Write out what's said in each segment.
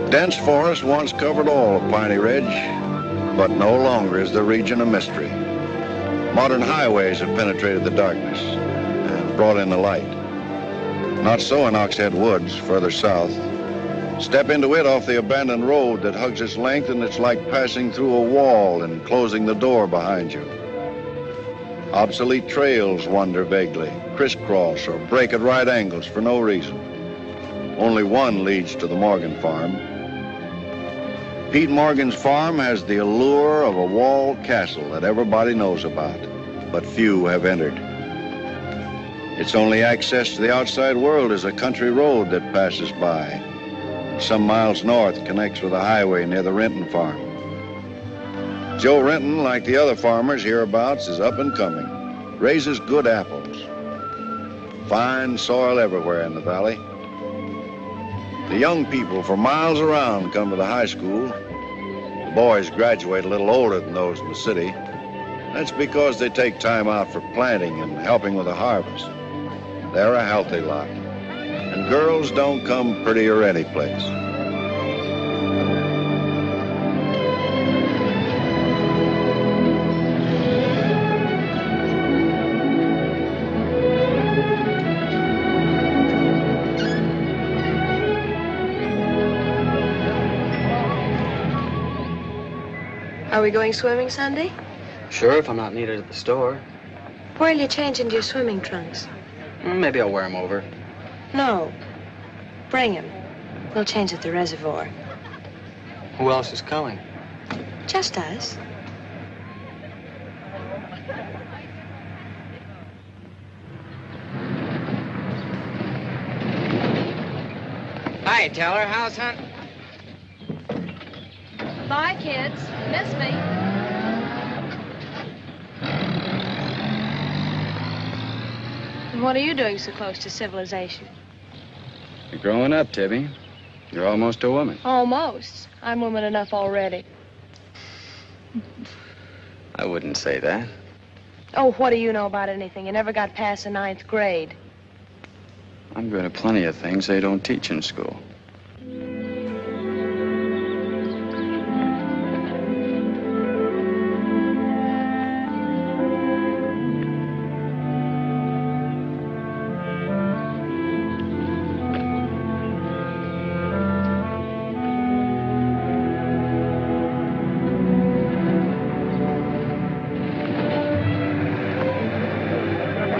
Dense forest once covered all of Piney Ridge, but no longer is the region a mystery. Modern highways have penetrated the darkness and brought in the light. Not so in Oxhead Woods, further south. Step into it off the abandoned road that hugs its length, and it's like passing through a wall and closing the door behind you. Obsolete trails wander vaguely, crisscross or break at right angles for no reason. Only one leads to the Morgan farm. Pete Morgan's farm has the allure of a walled castle that everybody knows about, but few have entered. Its only access to the outside world is a country road that passes by. Some miles north connects with a highway near the Renton farm. Joe Renton, like the other farmers hereabouts, is up and coming, raises good apples. Fine soil everywhere in the valley. The young people for miles around come to the high school. The boys graduate a little older than those in the city. That's because they take time out for planting and helping with the harvest. They're a healthy lot. And girls don't come prettier any place. Are we going swimming Sunday? Sure, if I'm not needed at the store. Where'll you change into your swimming trunks? Maybe I'll wear them over. No. Bring him. We'll change at the reservoir. Who else is coming? Just us. Hi, Teller. How's hunting? Bye, kids. Miss me. And what are you doing so close to civilization? You're growing up, Tibby. You're almost a woman. Almost. I'm woman enough already. I wouldn't say that. Oh, what do you know about anything? You never got past the 9th grade. I'm good at plenty of things they don't teach in school.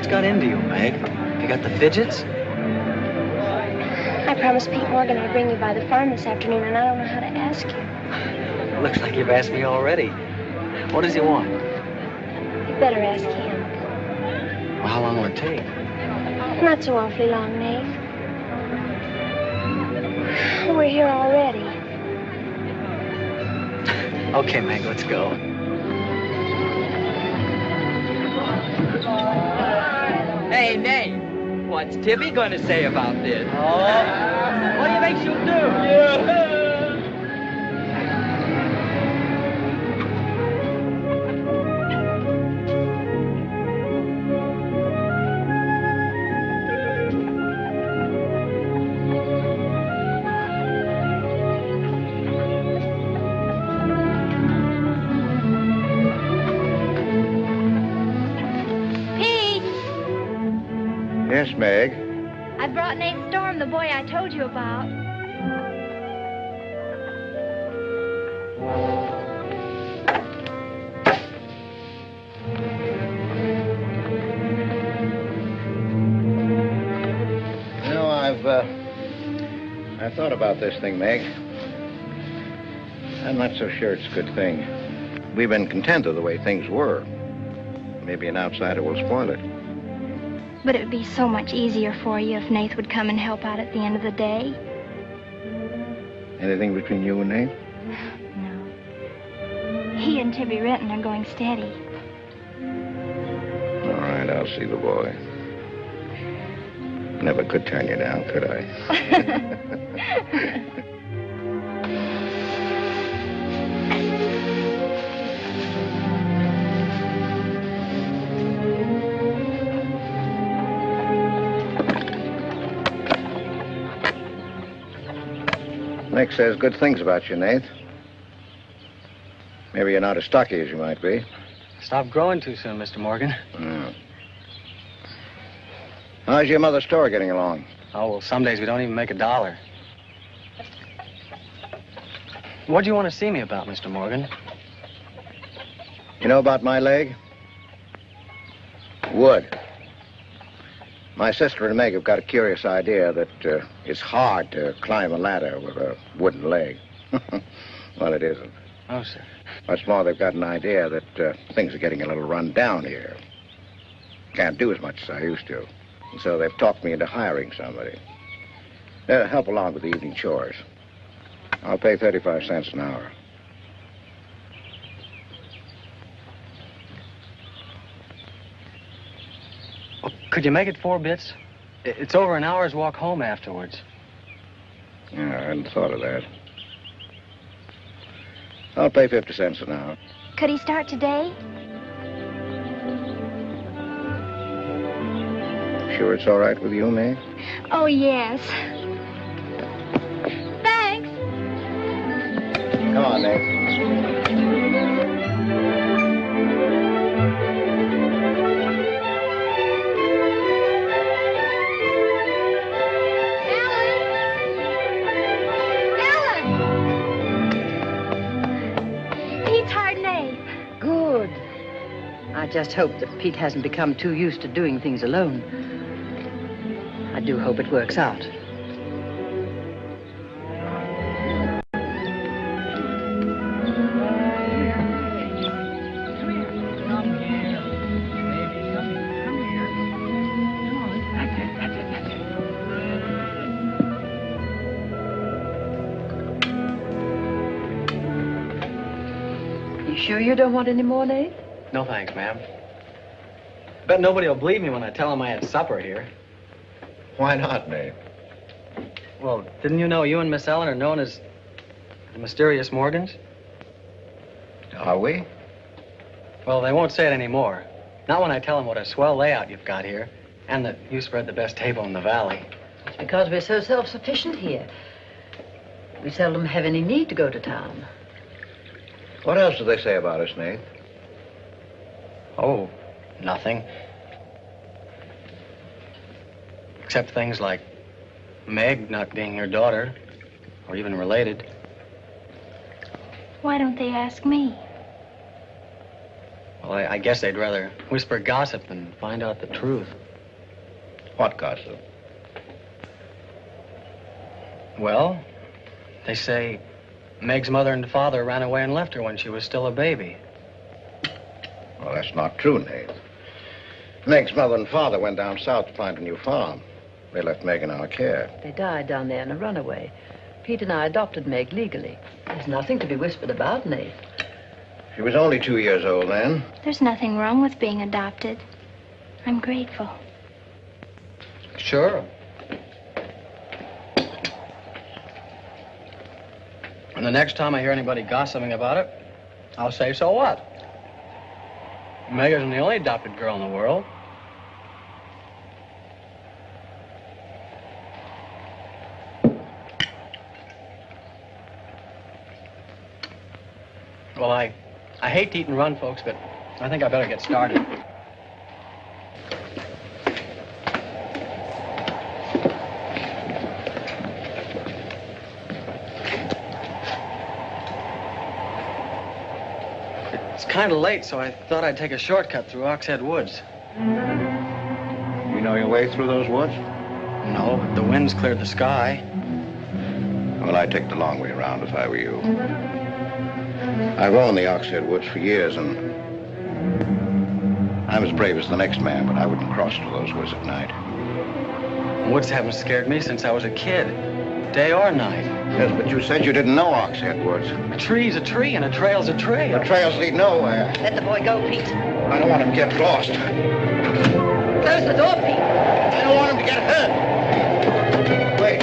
Got into you, Meg? You got the fidgets? I promised Pete Morgan I'd bring you by the farm this afternoon, and I don't know how to ask you. Looks like you've asked me already. What does he want? You better ask him. Well, how long will it take? Not so awfully long, Nate. We're here already. Okay, Meg, let's go. Hey, Nate, what's Tibby going to say about this? Oh, what do you think she'll do? Yes, Meg. I brought Nate Storm, the boy I told you about. You know, I've thought about this thing, Meg. I'm not so sure it's a good thing. We've been content of the way things were. Maybe an outsider will spoil it. But it would be so much easier for you if Nate would come and help out at the end of the day. Anything between you and Nate? No. He and Tibby Renton are going steady. All right, I'll see the boy. Never could turn you down, could I? Nick says good things about you, Nath. Maybe you're not as stocky as you might be. Stop growing too soon, Mr. Morgan. Yeah. How's your mother's store getting along? Oh, well, some days we don't even make $1. What do you want to see me about, Mr. Morgan? You know about my leg? Wood. My sister and Meg have got a curious idea that it's hard to climb a ladder with a wooden leg. Well, it isn't. Oh, sir. What's more, they've got an idea that things are getting a little run down here. Can't do as much as I used to. And so they've talked me into hiring somebody. They'll help along with the evening chores. I'll pay 35 cents an hour. Well, could you make it 4 bits? It's over an hour's walk home afterwards. Yeah, I hadn't thought of that. I'll pay 50 cents an hour. Could he start today? Sure it's all right with you, Meg? Oh, yes. Thanks. Come on, Meg. I just hope that Pete hasn't become too used to doing things alone. I do hope it works out. You sure you don't want any more, Nate? No, thanks, ma'am. Bet nobody will believe me when I tell them I had supper here. Why not, Nate? Well, didn't you know you and Miss Ellen are known as the mysterious Morgans? Are we? Well, they won't say it anymore. Not when I tell them what a swell layout you've got here, and that you spread the best table in the valley. It's because we're so self-sufficient here. We seldom have any need to go to town. What else do they say about us, Nate? Oh, nothing. Except things like Meg not being your daughter, or even related. Why don't they ask me? Well, I guess they'd rather whisper gossip than find out the truth. What gossip? Well, they say Meg's mother and father ran away and left her when she was still a baby. Well, that's not true, Nate. Meg's mother and father went down south to find a new farm. They left Meg in our care. They died down there in a runaway. Pete and I adopted Meg legally. There's nothing to be whispered about, Nate. She was only 2 years old then. There's nothing wrong with being adopted. I'm grateful. Sure. And the next time I hear anybody gossiping about it, I'll say, so what? Meg isn't the only adopted girl in the world. Well, I hate to eat and run, folks, but I think I better get started. It's kind of late, so I thought I'd take a shortcut through Oxhead Woods. You know your way through those woods? No, but the wind's cleared the sky. Well, I'd take the long way around if I were you. I've owned the Oxhead Woods for years, and I'm as brave as the next man, but I wouldn't cross through those woods at night. Woods haven't scared me since I was a kid, day or night. Yes, but you said you didn't know Oxhead Woods. A tree's a tree, and a trail's a trail. The trails lead nowhere. Let the boy go, Pete. I don't want him to get lost. Close the door, Pete. I don't want him to get hurt. Wait.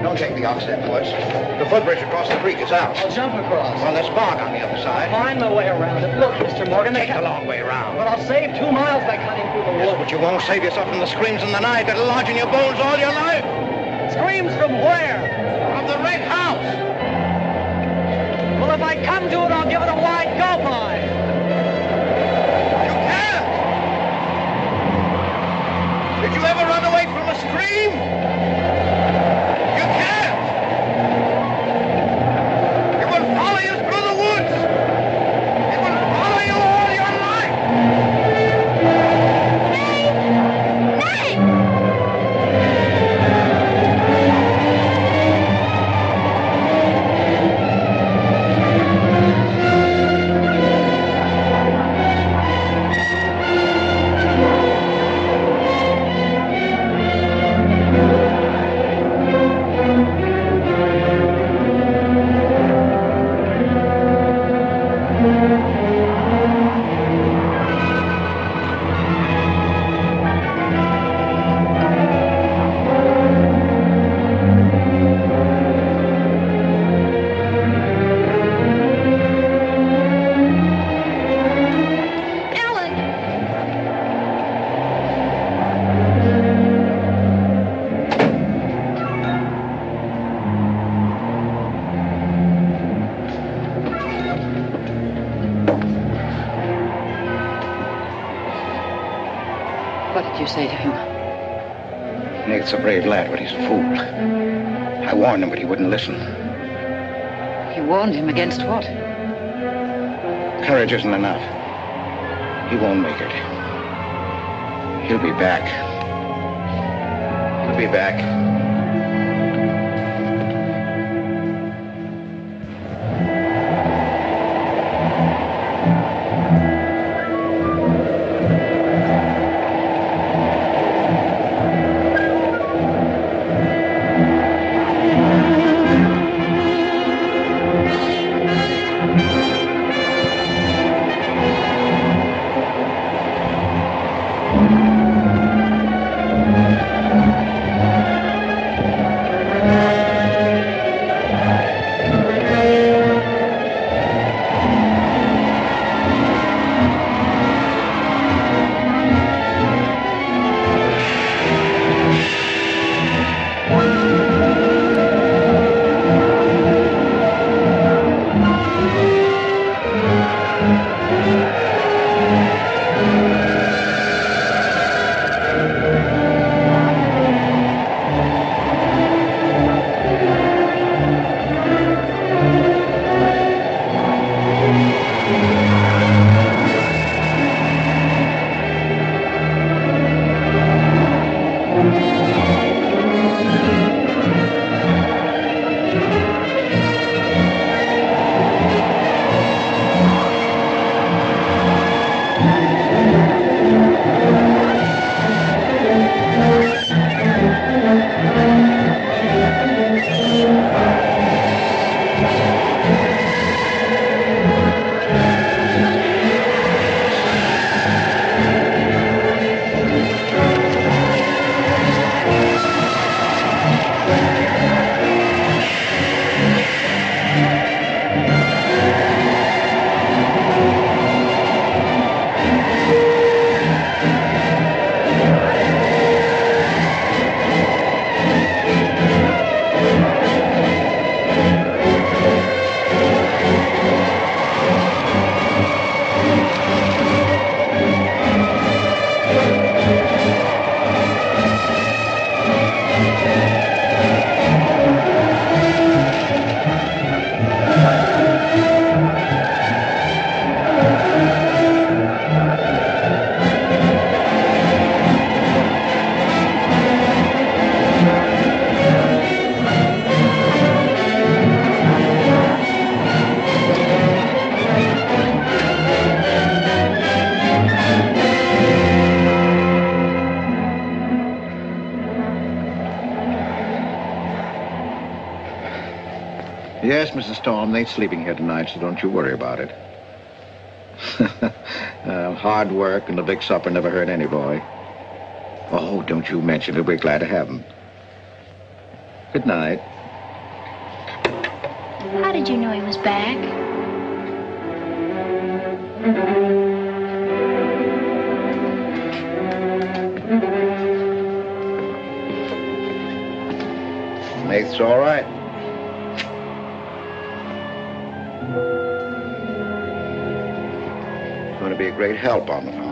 Don't take the Oxhead Woods. The footbridge across the creek is out. I'll jump across. Well, there's fog on the other side. I'll find my way around it. Look, Mr. Morgan, Take the long way around. But I'll save 2 miles by cutting through the Yes, woods. but you won't save yourself from the screams in the night that'll lodge in your bones all your life. Screams from where? From the red house. if I come to it, I'll give it a wide go by. You can't! Did you ever run away from a scream? You can't! It will follow you through the woods! It will follow you all your life! What did you say to him? Nath's a brave lad, but he's a fool. I warned him, but he wouldn't listen. You warned him against what? Courage isn't enough. He won't make it. He'll be back. He'll be back. Yes, Mrs. Storm, Nate's sleeping here tonight, so don't you worry about it. Hard work and a big supper never hurt any boy. Oh, don't you mention it. We're glad to have him. Good night. How did you know he was back? Nate's all right. It's going to be a great help on the farm.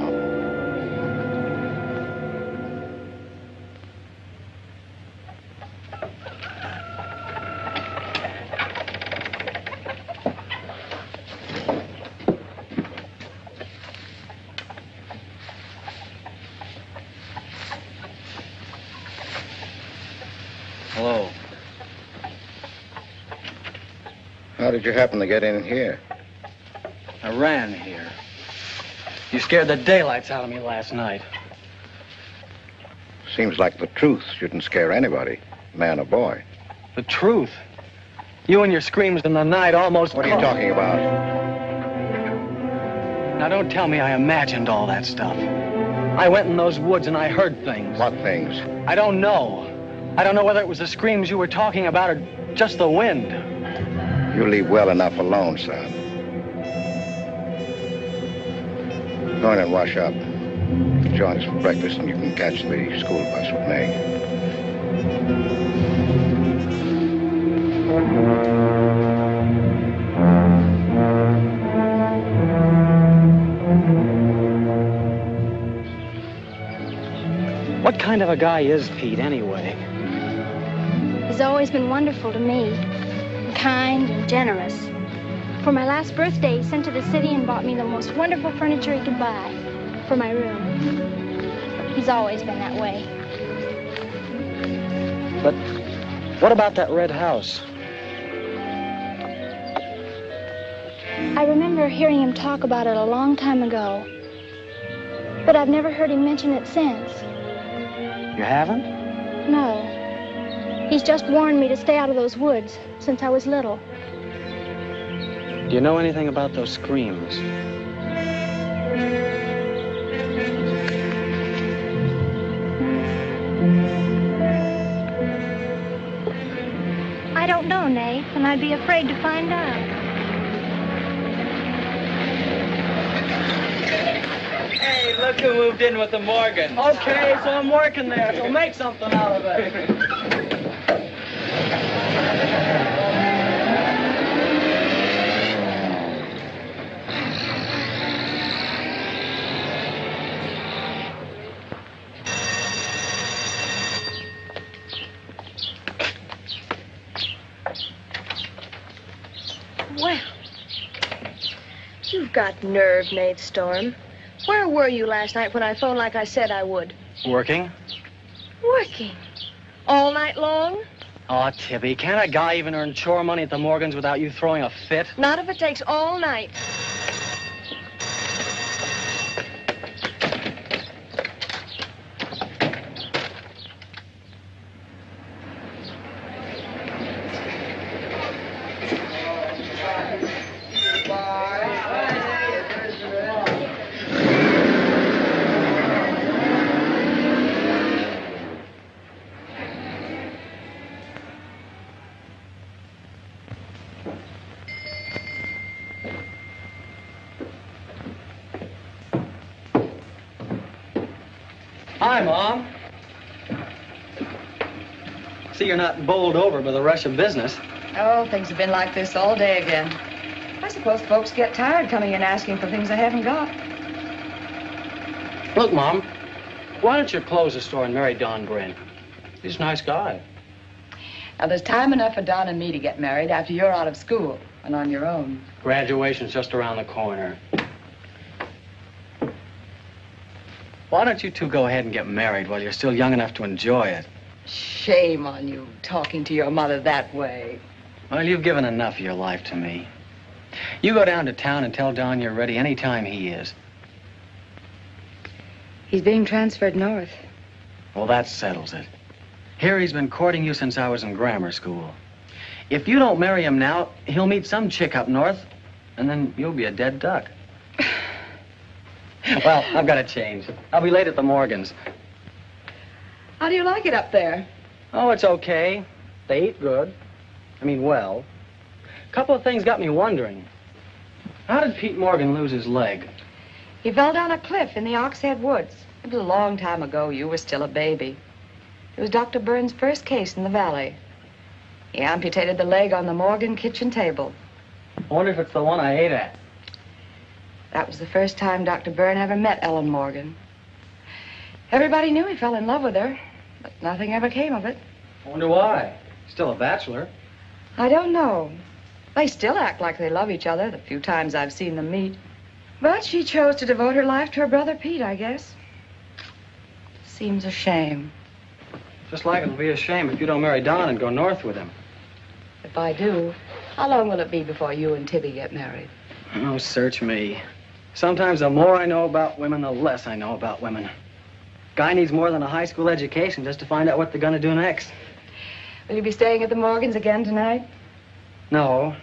Hello. How did you happen to get in here? I ran here. You scared the daylights out of me last night. Seems like the truth shouldn't scare anybody, man or boy. The truth? You and your screams in the night almost... What are you talking about? Now, don't tell me I imagined all that stuff. I went in those woods and I heard things. What things? I don't know. I don't know whether it was the screams you were talking about or just the wind. You leave well enough alone, son. Go in and wash up. Join us for breakfast and you can catch the school bus with Meg. What kind of a guy is Pete, anyway? He's always been wonderful to me. Kind and generous. For my last birthday, he sent to the city and bought me the most wonderful furniture he could buy for my room. He's always been that way. But what about that red house? I remember hearing him talk about it a long time ago. But I've never heard him mention it since. You haven't? No. He's just warned me to stay out of those woods since I was little. Do you know anything about those screams? I don't know, Nate, and I'd be afraid to find out. Hey, look who moved in with the Morgans. Okay, so I'm working there, so make something out of it. Well, you've got nerve, Nate Storm. Where were you last night when I phoned like I said I would? Working? Working. All night long? Oh, Tibby, can't a guy even earn chore money at the Morgans without you throwing a fit? Not if it takes all night. Hi, Mom. See, you're not bowled over by the rush of business. Oh, things have been like this all day again. I suppose folks get tired coming in asking for things they haven't got. Look, Mom, why don't you close the store and marry Don Bryn? He's a nice guy. Now, there's time enough for Don and me to get married after you're out of school and on your own. Graduation's just around the corner. Why don't you two go ahead and get married while you're still young enough to enjoy it? Shame on you, talking to your mother that way. Well, you've given enough of your life to me. You go down to town and tell Don you're ready any time he is. He's being transferred north. Well, that settles it. Here he's been courting you since I was in grammar school. If you don't marry him now, he'll meet some chick up north, and then you'll be a dead duck. Well, I've got to change. I'll be late at the Morgans. How do you like it up there? Oh, it's okay. They eat good. I mean, well. A couple of things got me wondering. How did Pete Morgan lose his leg? He fell down a cliff in the Oxhead Woods. It was a long time ago. You were still a baby. It was Dr. Burns' first case in the valley. He amputated the leg on the Morgan kitchen table. I wonder if it's the one I ate at. That was the first time Dr. Byrne ever met Ellen Morgan. Everybody knew he fell in love with her, but nothing ever came of it. I wonder why. Still a bachelor. I don't know. They still act like they love each other the few times I've seen them meet. But she chose to devote her life to her brother Pete, I guess. Seems a shame. Just like it'll be a shame if you don't marry Don and go north with him. If I do, how long will it be before you and Tibby get married? Oh, search me. Sometimes the more I know about women, the less I know about women. Guy needs more than a high school education just to find out what they're gonna do next. Will you be staying at the Morgans again tonight? No.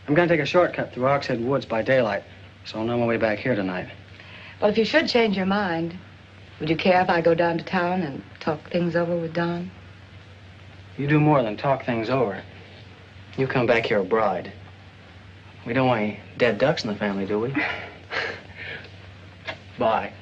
I'm gonna take a shortcut through Oxhead Woods by daylight, so I'll know my way back here tonight. Well, if you should change your mind, would you care if I go down to town and talk things over with Don? You do more than talk things over. You come back here a bride. We don't want any dead ducks in the family, do we? Bye.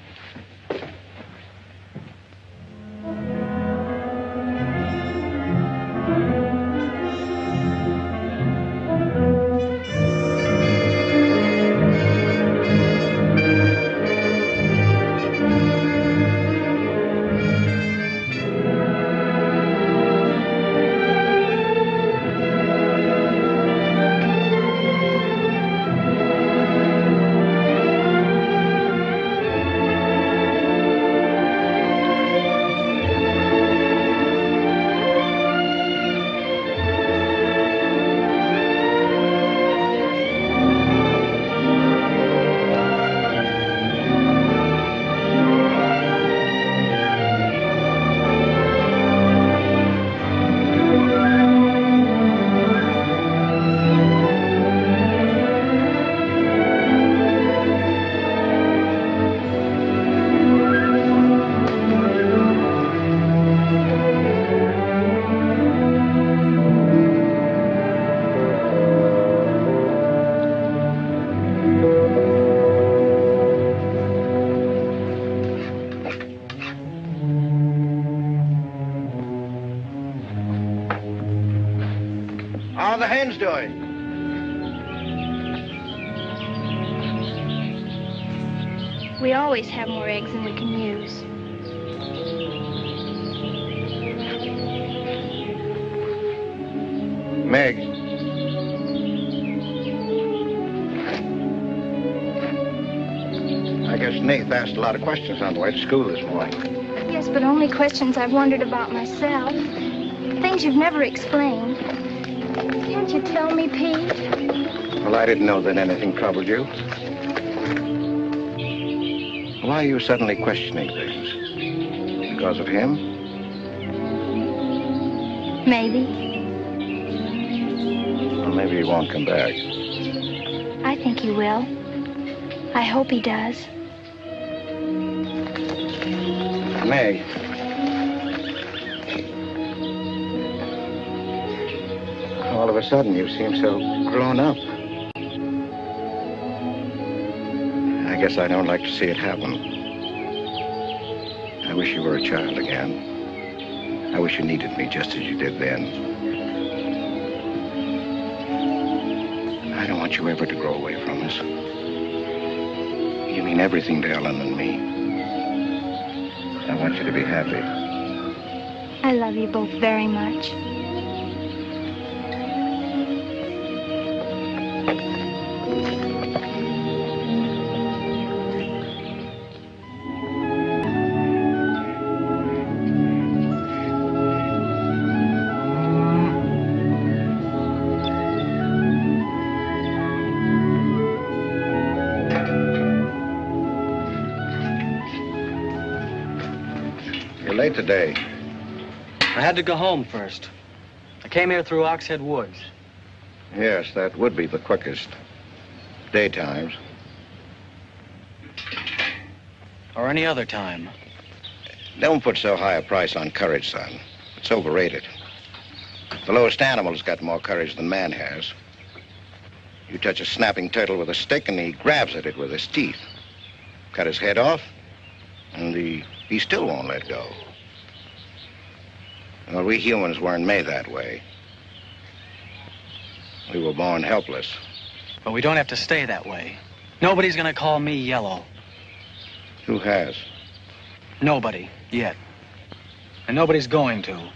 How are the hens doing? We always have more eggs than we can use. Meg. I guess Nath asked a lot of questions on the way to school this morning. Yes, but only questions I've wondered about myself. Things you've never explained. Can't you tell me, Pete? Well, I didn't know that anything troubled you. Why are you suddenly questioning things? Because of him? Maybe. Well, maybe he won't come back. I think he will. I hope he does. Meg. All of a sudden, you seem so grown up. I guess I don't like to see it happen. I wish you were a child again. I wish you needed me just as you did then. I don't want you ever to grow away from us. You mean everything to Ellen and me. I want you to be happy. I love you both very much. Late today. I had to go home first. I came here through Oxhead Woods. Yes, that would be the quickest. Daytimes. Or any other time. Don't put so high a price on courage, son. It's overrated. The lowest animal's got more courage than man has. You touch a snapping turtle with a stick and he grabs at it with his teeth. Cut his head off, and he still won't let go. Well, we humans weren't made that way. We were born helpless. But we don't have to stay that way. Nobody's gonna call me yellow. Who has? Nobody, yet. And nobody's going to.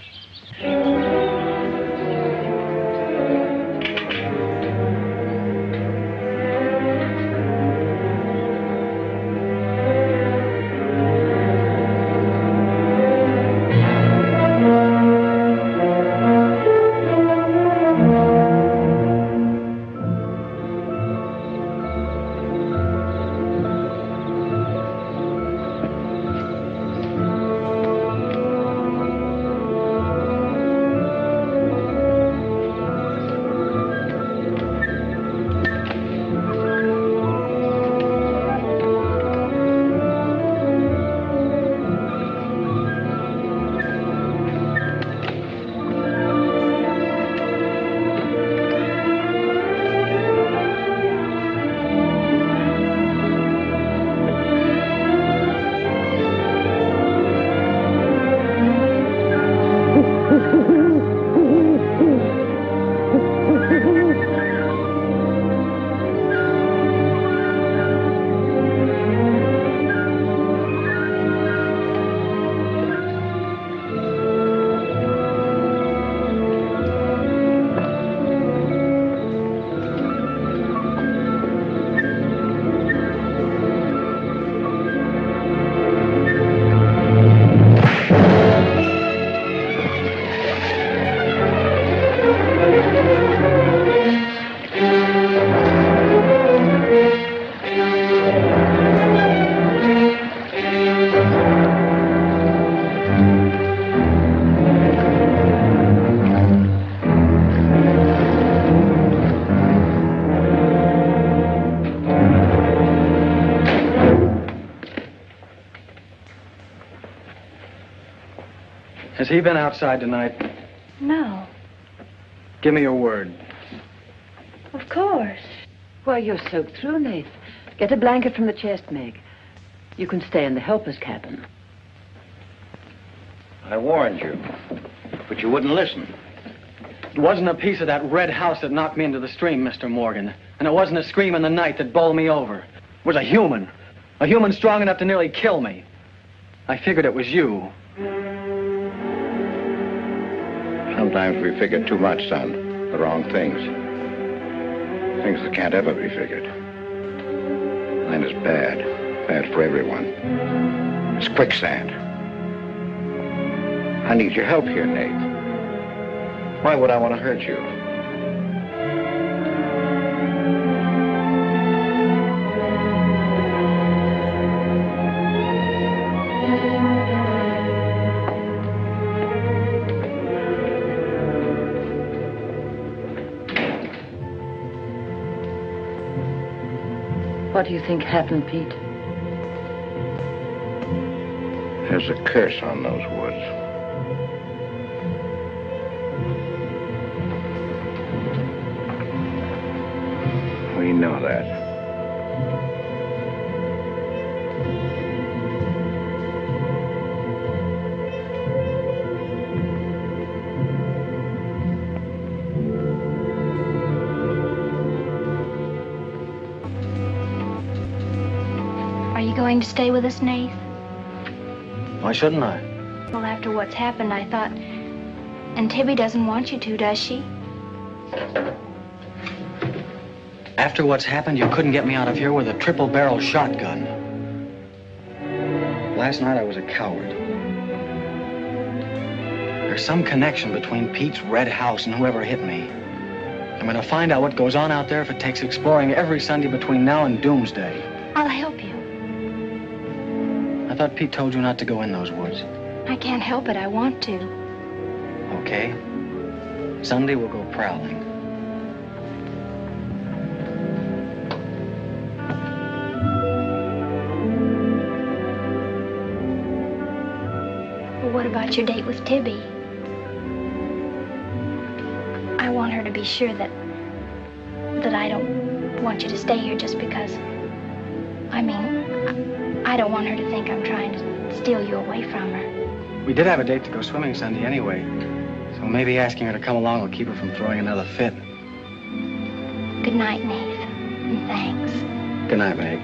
Has he been outside tonight? No. Give me your word. Of course. Why, you're soaked through, Nath. Get a blanket from the chest, Meg. You can stay in the helper's cabin. I warned you, but you wouldn't listen. It wasn't a piece of that red house that knocked me into the stream, Mr. Morgan. And it wasn't a scream in the night that bowled me over. It was a human. A human strong enough to nearly kill me. I figured it was you. Sometimes we figure too much, son. The wrong things. Things that can't ever be figured. And then it's bad. Bad for everyone. It's quicksand. I need your help here, Nate. Why would I want to hurt you? What do you think happened, Pete? There's a curse on those woods. We know that. Are you going to stay with us, Nath? Why shouldn't I? Well, after what's happened, I thought... And Tibby doesn't want you to, does she? After what's happened, you couldn't get me out of here with a triple-barrel shotgun. Last night, I was a coward. There's some connection between Pete's red house and whoever hit me. I'm gonna find out what goes on out there if it takes exploring every Sunday between now and doomsday. I'll help you. I thought Pete told you not to go in those woods. I can't help it. I want to. Okay. Sunday, we'll go prowling. Well, what about your date with Tibby? I want her to be sure that I don't want you to stay here just because... I mean, I don't want her to think I'm trying to steal you away from her. We did have a date to go swimming Sunday anyway, so maybe asking her to come along will keep her from throwing another fit. Good night, Nath. Thanks. Good night, Meg.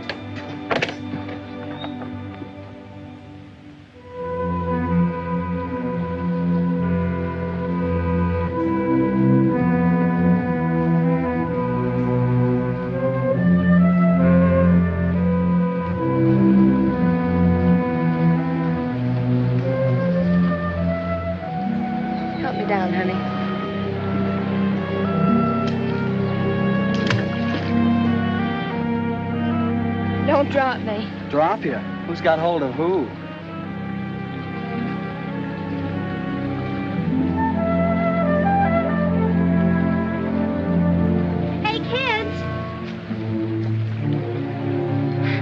Help me down, honey. Don't drop me. Drop you? Who's got hold of who? Hey, kids.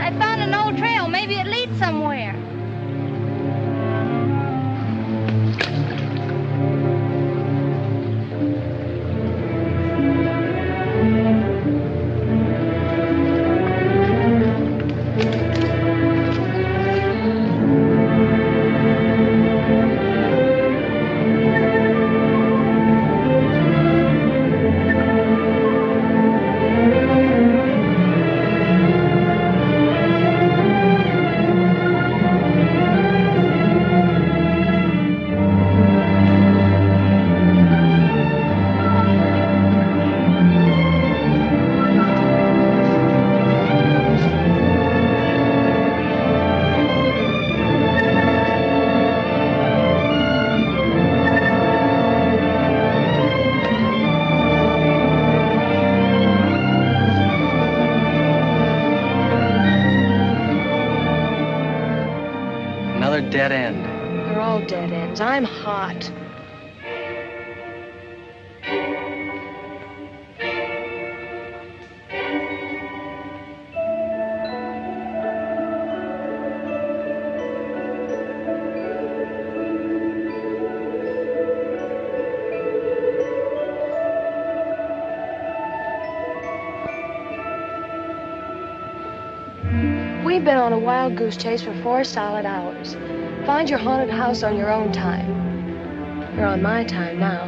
I found an old trail. Maybe it leads somewhere. Another dead end. They're all dead ends. I'm hot. We've been on a wild goose chase for 4 solid hours. Find your haunted house on your own time. You're on my time now.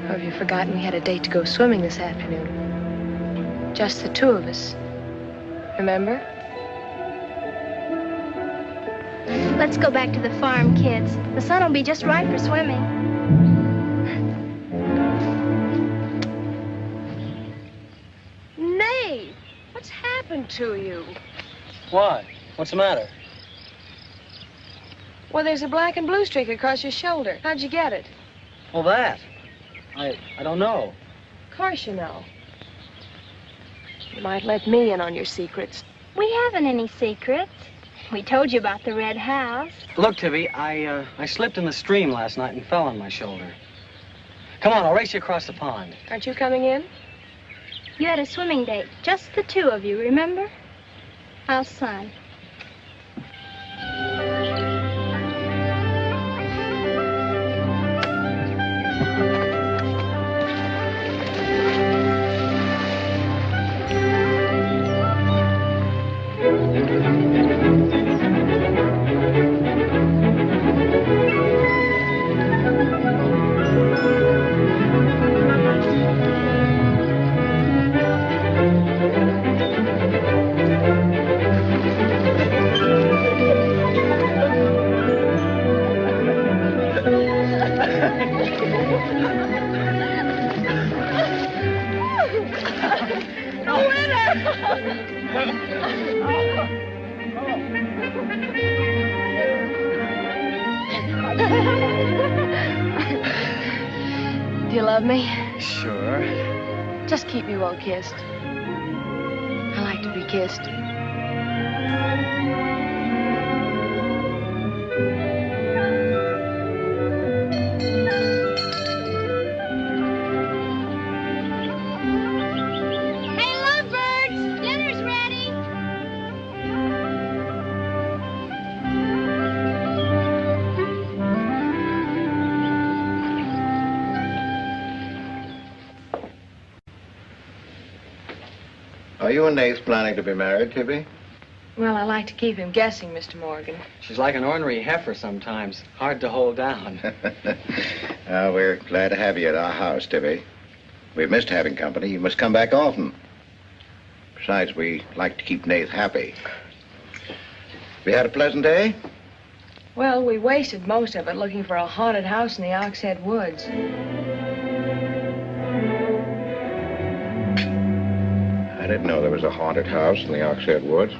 Or have you forgotten we had a date to go swimming this afternoon? Just the two of us. Remember? Let's go back to the farm, kids. The sun will be just right for swimming. Nate, what's happened to you? Why? What's the matter? Well, there's a black and blue streak across your shoulder. How'd you get it? Well, that. I don't know. Of course you know. You might let me in on your secrets. We haven't any secrets. We told you about the red house. Look, Tibby, I slipped in the stream last night and fell on my shoulder. Come on, I'll race you across the pond. Aren't you coming in? You had a swimming date. Just the two of you, remember? How's Son? Do you love me? Sure. Just keep me well kissed. I like to be kissed. Hey, lovebirds! Dinner's ready! Are you and Nath planning to be married, Tibby? Well, I like to keep him guessing, Mr. Morgan. She's like an ornery heifer sometimes. Hard to hold down. We're glad to have you at our house, Tibby. We've missed having company. You must come back often. Besides, we like to keep Nath happy. We had a pleasant day? Well, we wasted most of it looking for a haunted house in the Oxhead Woods. I didn't know there was a haunted house in the Oxhead Woods.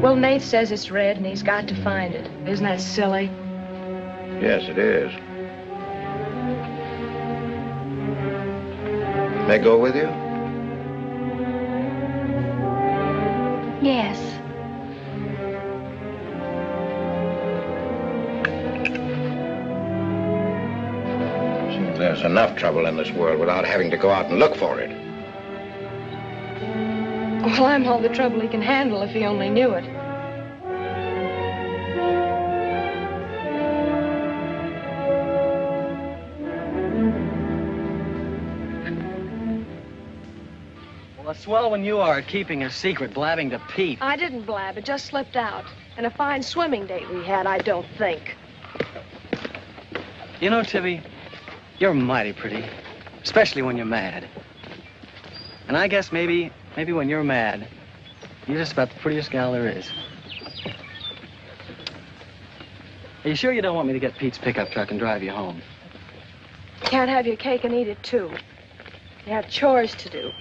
Well, Nath says it's red and he's got to find it. Isn't that silly? Yes, it is. May I go with you? Yes. There's enough trouble in this world without having to go out and look for it. Well, I'm all the trouble he can handle if he only knew it. Well, it's swell when you are keeping a secret, blabbing to Pete. I didn't blab. It just slipped out. And a fine swimming date we had, I don't think. You know, Tibby, you're mighty pretty, especially when you're mad. And I guess maybe when you're mad, you're just about the prettiest gal there is. Are you sure you don't want me to get Pete's pickup truck and drive you home? You can't have your cake and eat it, too. You have chores to do.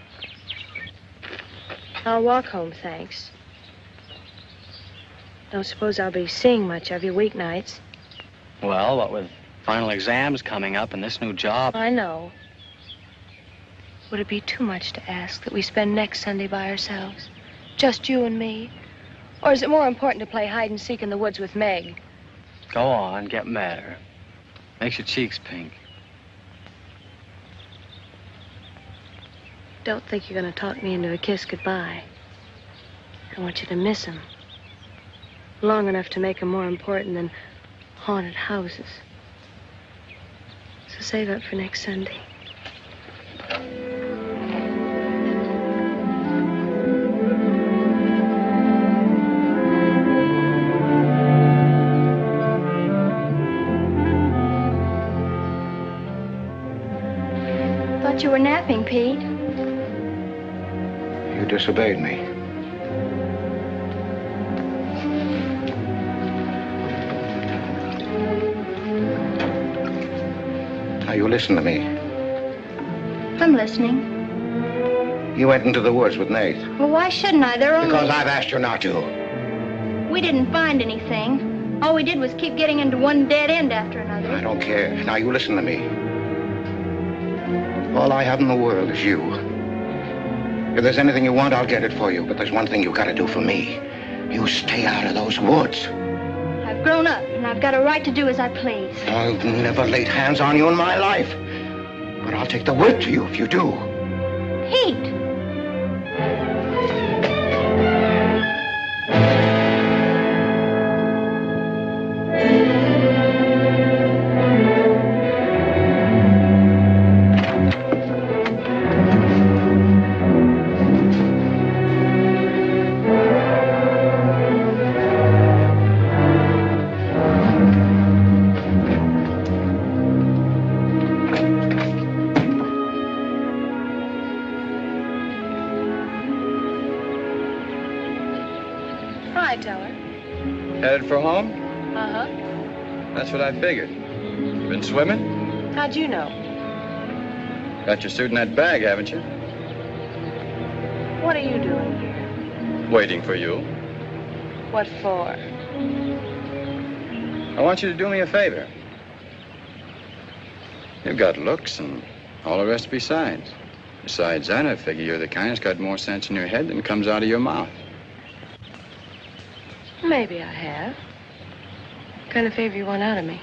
I'll walk home, thanks. Don't suppose I'll be seeing much of you weeknights. Well, what with final exams coming up and this new job. I know. Would it be too much to ask that we spend next Sunday by ourselves? Just you and me? Or is it more important to play hide and seek in the woods with Meg? Go on, get madder. Makes your cheeks pink. Don't think you're going to talk me into a kiss goodbye. I want you to miss him. Long enough to make him more important than haunted houses. So save up for next Sunday. Thought you were napping, Pete. You disobeyed me. Now, you listen to me. I'm listening. You went into the woods with Nath. Well, why shouldn't I? They're only... Because I've asked you not to. We didn't find anything. All we did was keep getting into one dead end after another. I don't care. Now, you listen to me. All I have in the world is you. If there's anything you want, I'll get it for you. But there's one thing you've got to do for me. You stay out of those woods. I've grown up, and I've got a right to do as I please. I've never laid hands on you in my life. But I'll take the whip to you if you do. Pete! Headed for home? Uh-huh. That's what I figured. You been swimming? How'd you know? Got your suit in that bag, haven't you? What are you doing here? Waiting for you. What for? I want you to do me a favor. You've got looks and all the rest besides. Besides that, I figure you're the kind that's got more sense in your head than comes out of your mouth. Maybe I have. What kind of favor you want out of me?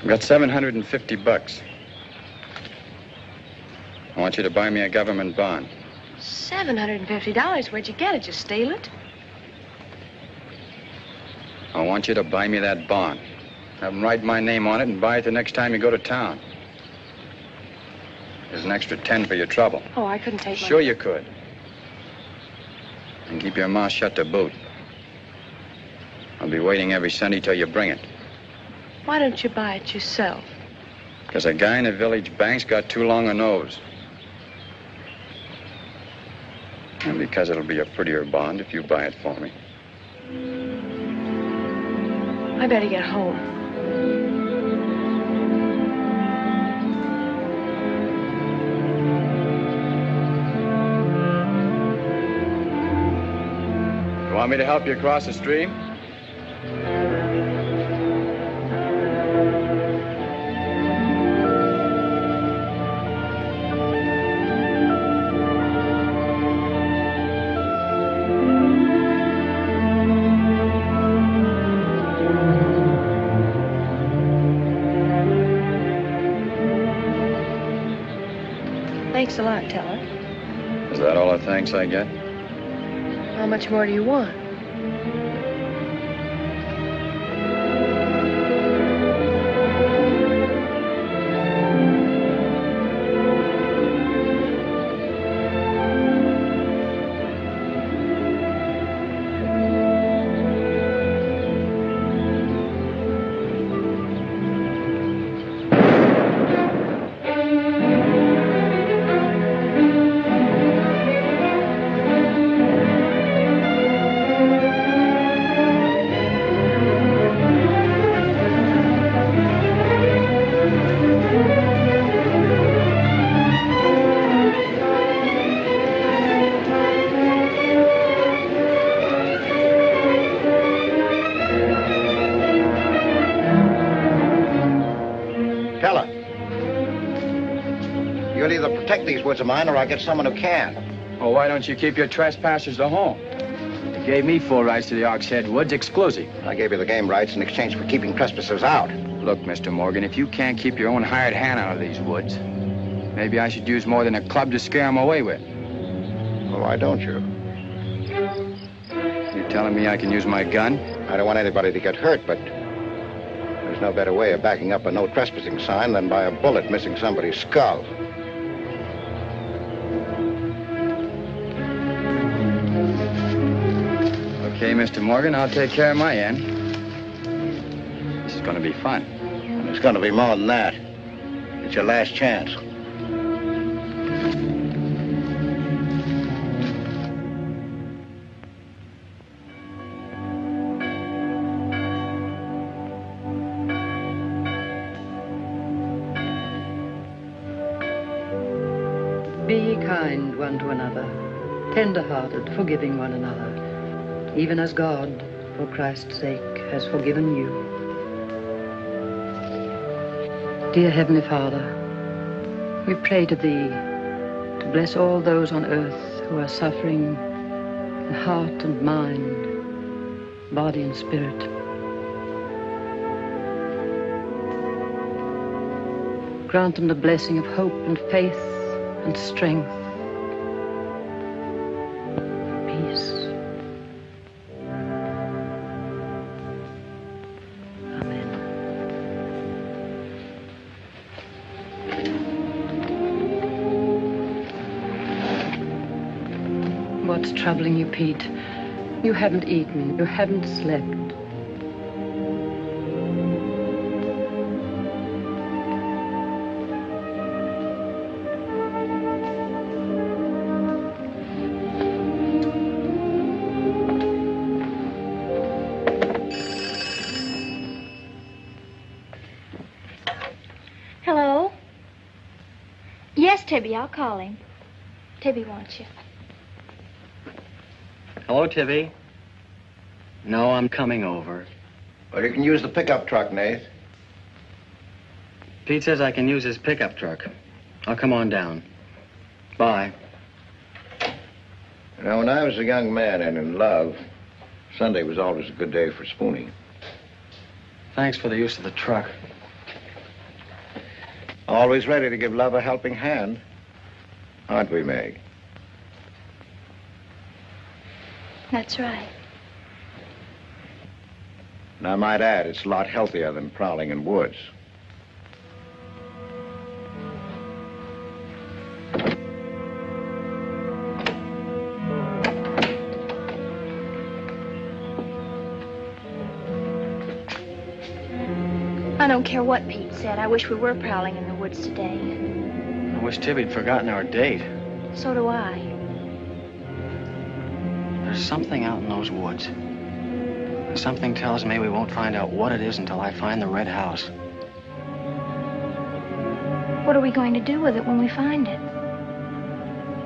I've got $750. I want you to buy me a government bond. $750? Where'd you get it? You steal it? I want you to buy me that bond. Have them write my name on it and buy it the next time you go to town. There's an extra 10 for your trouble. Oh, I couldn't take Sure you could. And keep your mouth shut to boot. I'll be waiting every Sunday till you bring it. Why don't you buy it yourself? Because a guy in a village bank's got too long a nose. And because it'll be a prettier bond if you buy it for me. I better get home. You want me to help you across the stream? Thanks a lot, Teller. Is that all the thanks I get? How much more do you want? You'll either protect these woods of mine or I'll get someone who can. Well, why don't you keep your trespassers to home? You gave me full rights to the Ox Head Woods, exclusive. I gave you the game rights in exchange for keeping trespassers out. Look, Mr. Morgan, if you can't keep your own hired hand out of these woods, maybe I should use more than a club to scare them away with. Well, why don't you? You telling me I can use my gun? I don't want anybody to get hurt, but there's no better way of backing up a no trespassing sign than by a bullet missing somebody's skull. Okay, Mr. Morgan, I'll take care of my end. This is going to be fun. And it's going to be more than that. It's your last chance. Be ye kind one to another, tender-hearted, forgiving one another, even as God, for Christ's sake, has forgiven you. Dear Heavenly Father, we pray to Thee to bless all those on earth who are suffering in heart and mind, body and spirit. Grant them the blessing of hope and faith and strength, peace. What's troubling you, Pete? You haven't eaten. You haven't slept. Hello? Yes, Tibby, I'll call him. Tibby wants you. Hello, Tibby. No, I'm coming over. Well, you can use the pickup truck, Nath. Pete says I can use his pickup truck. I'll come on down. Bye. You know, when I was a young man and in love, Sunday was always a good day for spooning. Thanks for the use of the truck. Always ready to give love a helping hand. Aren't we, Meg? That's right. And I might add, it's a lot healthier than prowling in woods. I don't care what Pete said. I wish we were prowling in the woods today. I wish Tibby'd forgotten our date. So do I. There's something out in those woods. And something tells me we won't find out what it is until I find the red house. What are we going to do with it when we find it?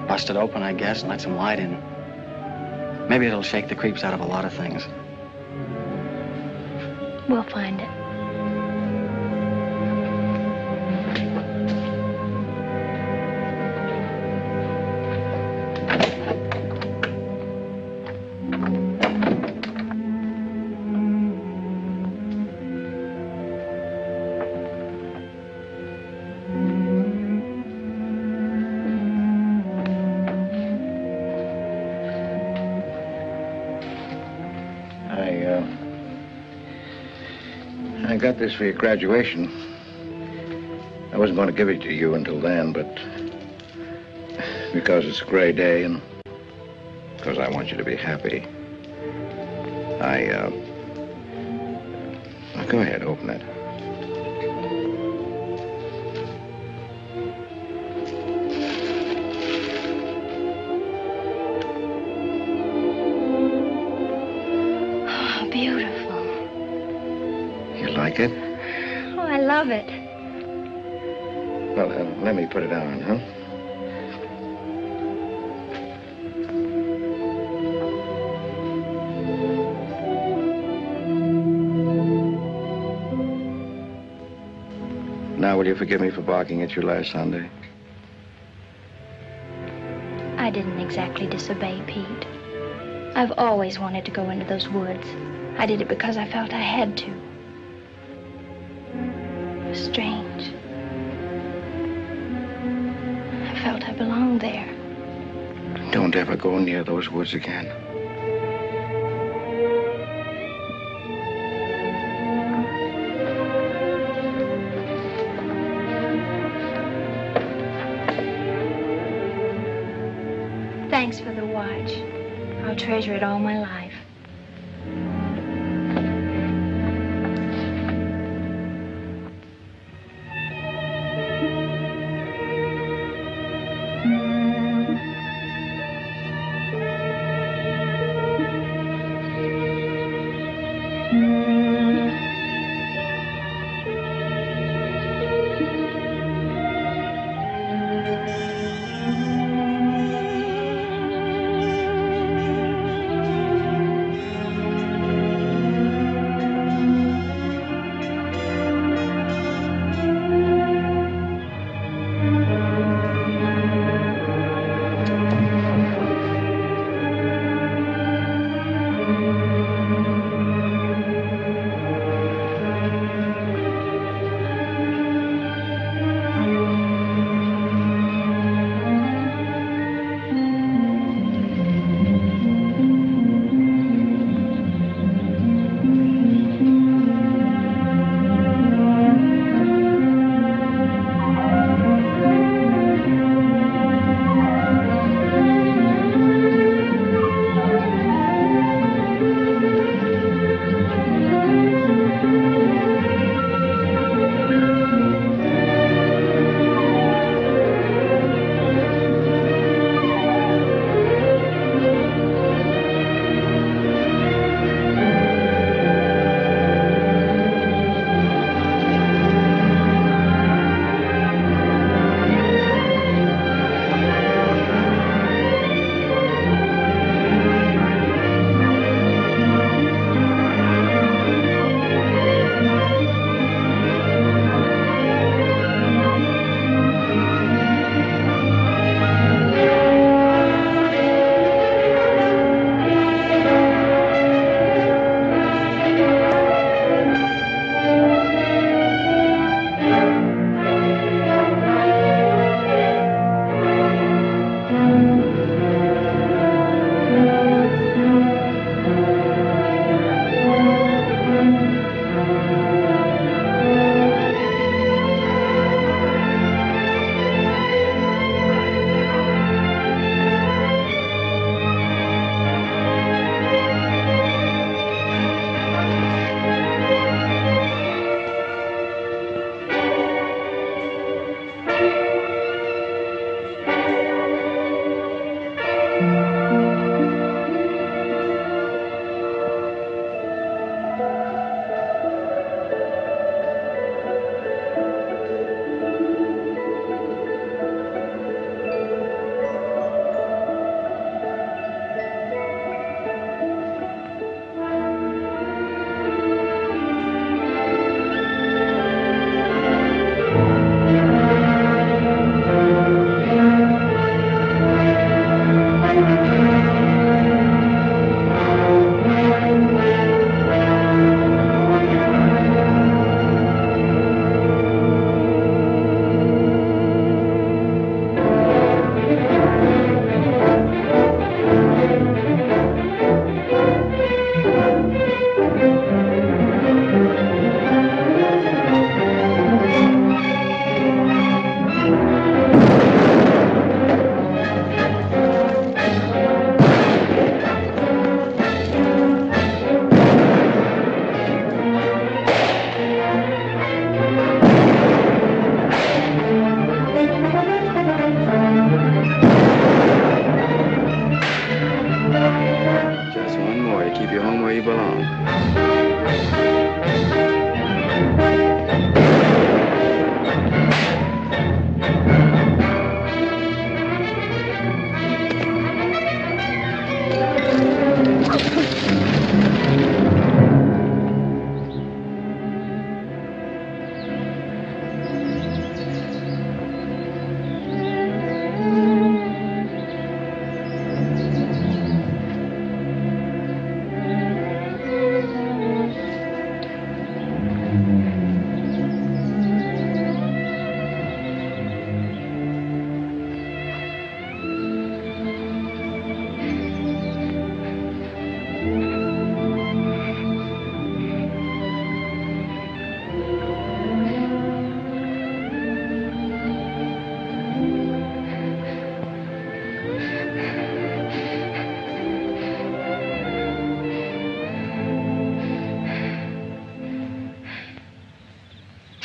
Bust it open, I guess, and let some light in. Maybe it'll shake the creeps out of a lot of things. We'll find it. I got this for your graduation. I wasn't going to give it to you until then, but because it's a gray day and because I want you to be happy, go ahead, open it. Oh, beautiful. You like it? Oh, I love it. Well, let me put it on, huh? Now, will you forgive me for barking at you last Sunday? I didn't exactly disobey Pete. I've always wanted to go into those woods. I did it because I felt I had to. It was strange. I felt I belonged there. Don't ever go near those woods again. Thanks for the watch. I'll treasure it all my life.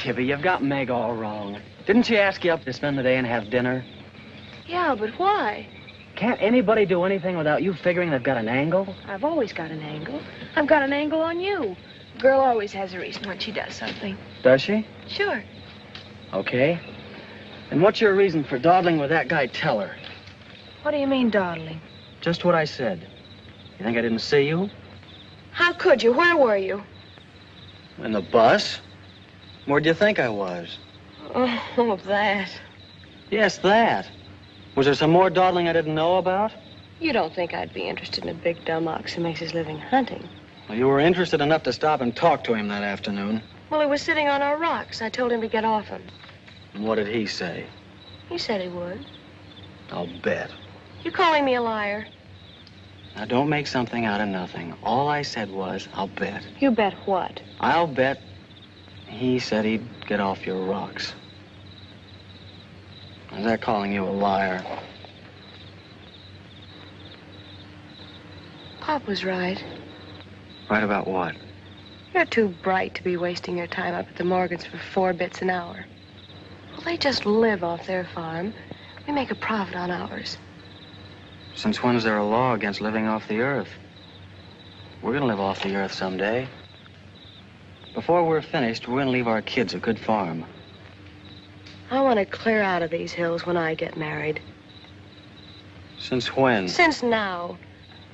Tibby, you've got Meg all wrong. Didn't she ask you up to spend the day and have dinner? Yeah, but why? Can't anybody do anything without you figuring they've got an angle? I've always got an angle. I've got an angle on you. Girl always has a reason when she does something. Does she? Sure. Okay. And what's your reason for dawdling with that guy Teller? What do you mean, dawdling? Just what I said. You think I didn't see you? How could you? Where were you? In the bus? Where'd you think I was? Oh, that. Yes, that. Was there some more dawdling I didn't know about? You don't think I'd be interested in a big dumb ox who makes his living hunting? Well, you were interested enough to stop and talk to him that afternoon. Well, he was sitting on our rocks. I told him to get off them. And what did he say? He said he would. I'll bet. You calling me a liar? Now, don't make something out of nothing. All I said was, I'll bet. You bet what? I'll bet he said he'd get off your rocks. Is that calling you a liar? Pop was right. Right about what? You're too bright to be wasting your time up at the Morgans for 4 bits an hour. Well, they just live off their farm. We make a profit on ours. Since when is there a law against living off the earth? We're gonna live off the earth someday. Before we're finished, we're gonna leave our kids a good farm. I want to clear out of these hills when I get married. Since when? Since now.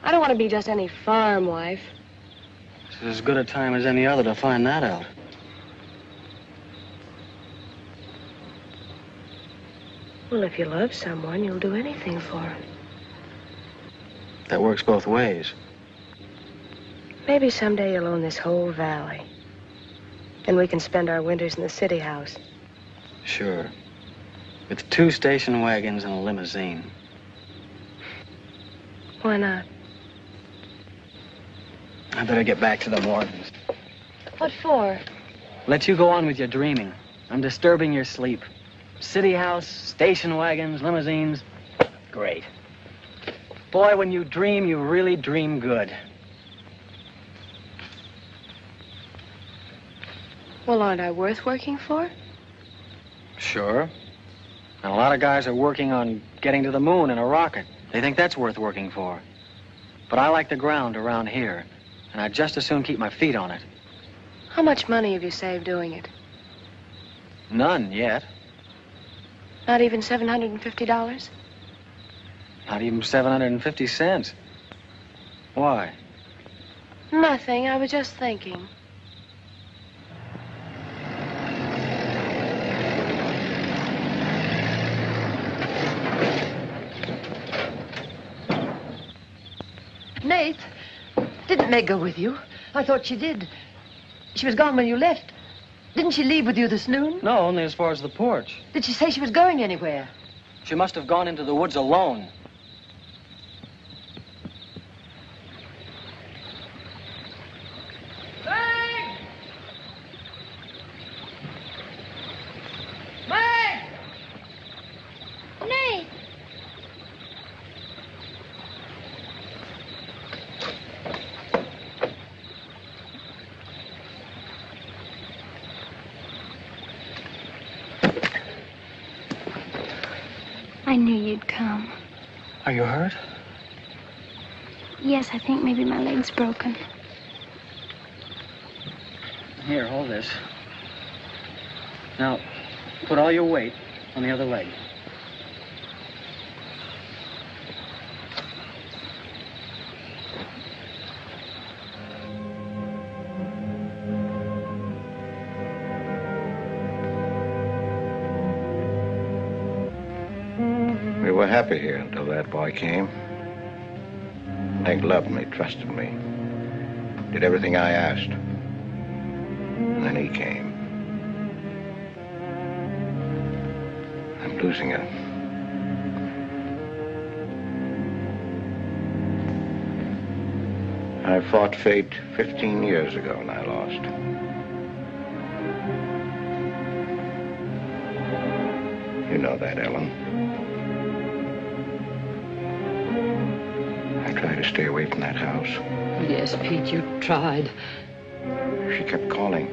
I don't want to be just any farm wife. This is as good a time as any other to find that out. Well, if you love someone, you'll do anything for him. That works both ways. Maybe someday you'll own this whole valley. And we can spend our winters in the city house. Sure. With 2 station wagons and a limousine. Why not? I better get back to the Morgans. What for? Let you go on with your dreaming. I'm disturbing your sleep. City house, station wagons, limousines. Great. Boy, when you dream, you really dream good. Well, aren't I worth working for? Sure. And a lot of guys are working on getting to the moon in a rocket. They think that's worth working for. But I like the ground around here, and I'd just as soon keep my feet on it. How much money have you saved doing it? None yet. Not even $750? Not even 750 cents. Why? Nothing. I was just thinking. Nath, didn't Meg go with you? I thought she did. She was gone when you left. Didn't she leave with you this noon? No, only as far as the porch. Did she say she was going anywhere? She must have gone into the woods alone. Meg! Meg! Nate! I knew you'd come. Are you hurt? Yes, I think maybe my leg's broken. Here, hold this. Now, put all your weight on the other leg. We were happy here until that boy came. Meg loved me, trusted me, did everything I asked. And then he came. I'm losing her. I fought fate 15 years ago and I lost. You know that, Ellen. I tried to stay away from that house. Yes, Pete, you tried. She kept calling.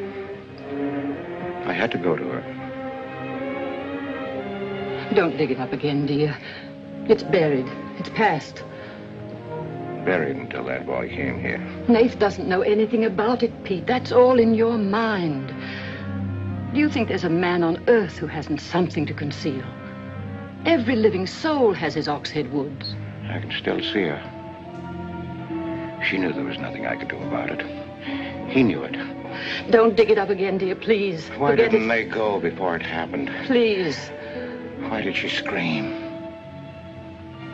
I had to go to her. Don't dig it up again, dear. It's buried. It's past. Buried until that boy came here. Nath doesn't know anything about it, Pete. That's all in your mind. Do you think there's a man on earth who hasn't something to conceal? Every living soul has his Oxhead Woods. I can still see her. She knew there was nothing I could do about it. He knew it. Don't dig it up again, dear, please. Why Forget didn't it. they go before it happened? Please. Why did she scream?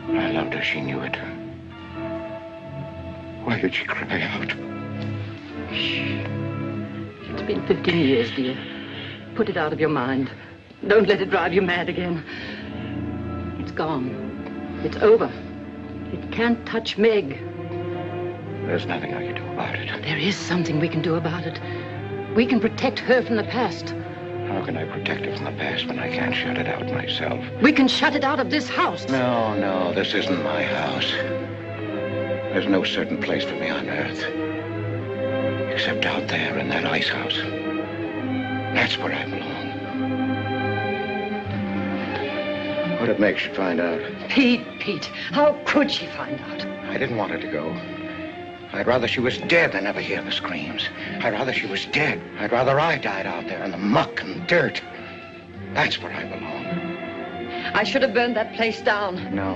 I loved her, she knew it. Why did she cry out? It's been 15 years, dear. Put it out of your mind. Don't let it drive you mad again. It's gone. It's over. It can't touch Meg. There's nothing I can do about it. There is something we can do about it. We can protect her from the past. How can I protect her from the past when I can't shut it out myself? We can shut it out of this house. No, this isn't my house. There's no certain place for me on Earth. Except out there in that ice house. That's where I belong. What if Meg should find out? Pete, how could she find out? I didn't want her to go. I'd rather she was dead than ever hear the screams. I'd rather she was dead. I'd rather I died out there in the muck and dirt. That's where I belong. I should have burned that place down. No.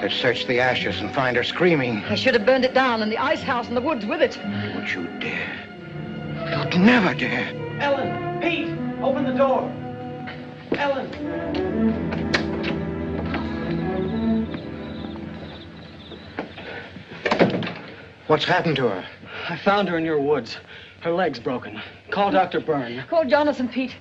Let's search the ashes and find her screaming. I should have burned it down and the ice house in the woods with it. Don't you dare. You'd never dare. Ellen, Pete, open the door. Ellen. What's happened to her? I found her in your woods. Her leg's broken. Call Dr. Byrne. Call Jonathan, Pete.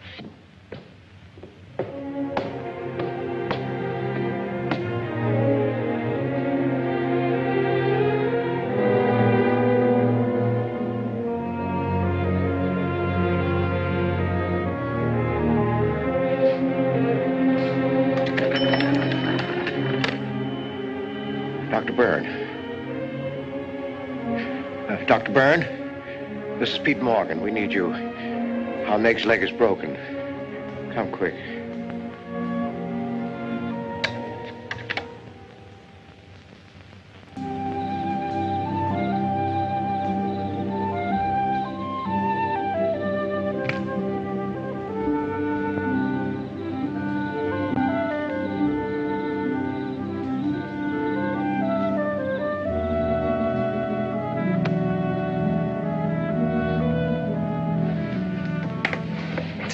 Dr. Byrne. Dr. Byrne, this is Pete Morgan. We need you. Our Meg's leg is broken. Come quick.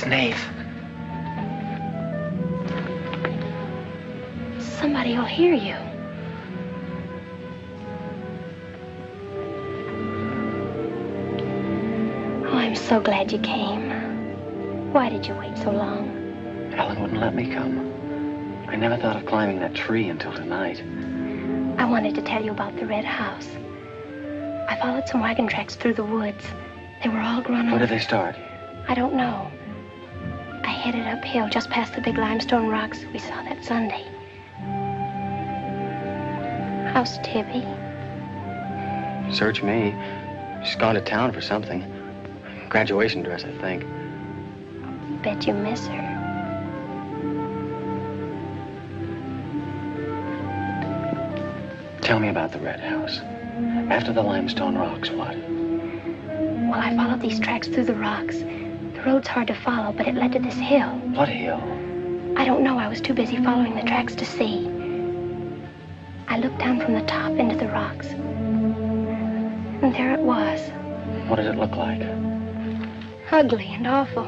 Nath. Somebody will hear you. Oh, I'm so glad you came. Why did you wait so long? Ellen wouldn't let me come. I never thought of climbing that tree until tonight. I wanted to tell you about the red house. I followed some wagon tracks through the woods. They were all grown up. Where did they start? I don't know. I headed uphill just past the big limestone rocks we saw that Sunday. How's Tibby? Search me. She's gone to town for something. Graduation dress, I think. Bet you miss her. Tell me about the red house. After the limestone rocks, what? Well, I followed these tracks through the rocks. The road's hard to follow, but it led to this hill. What hill? I don't know. I was too busy following the tracks to see. I looked down from the top into the rocks. And there it was. What did it look like? Ugly and awful.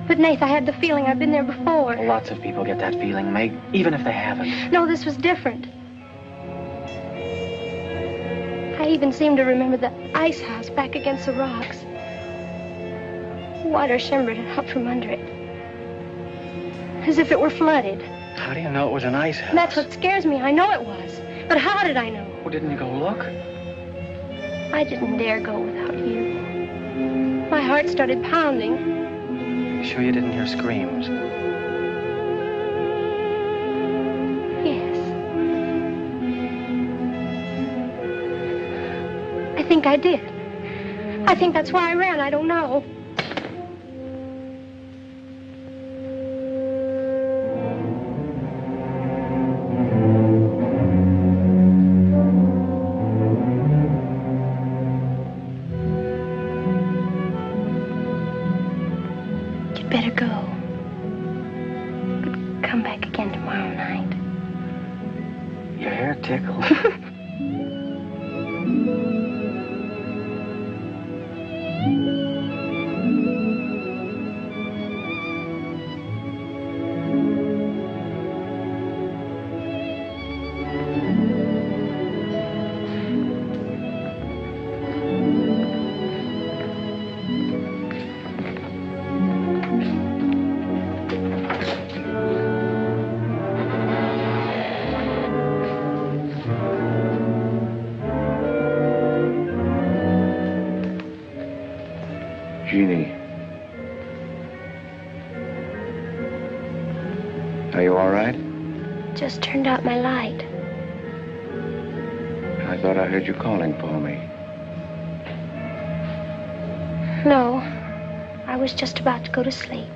But, Nath, I had the feeling I'd been there before. Lots of people get that feeling, Meg, even if they haven't. No, this was different. I even seemed to remember the ice house back against the rocks. Water shimmered out from under it. As if it were flooded. How do you know it was an ice house? And that's what scares me. I know it was. But how did I know? Well, didn't you go look? I didn't dare go without you. My heart started pounding. You sure you didn't hear screams? Yes. I think I did. I think that's why I ran. I don't know. better go. But come back again tomorrow night. Your hair tickles. Jeannie. Are you all right? Just turned out my light. I thought I heard you calling for me. No, I was just about to go to sleep.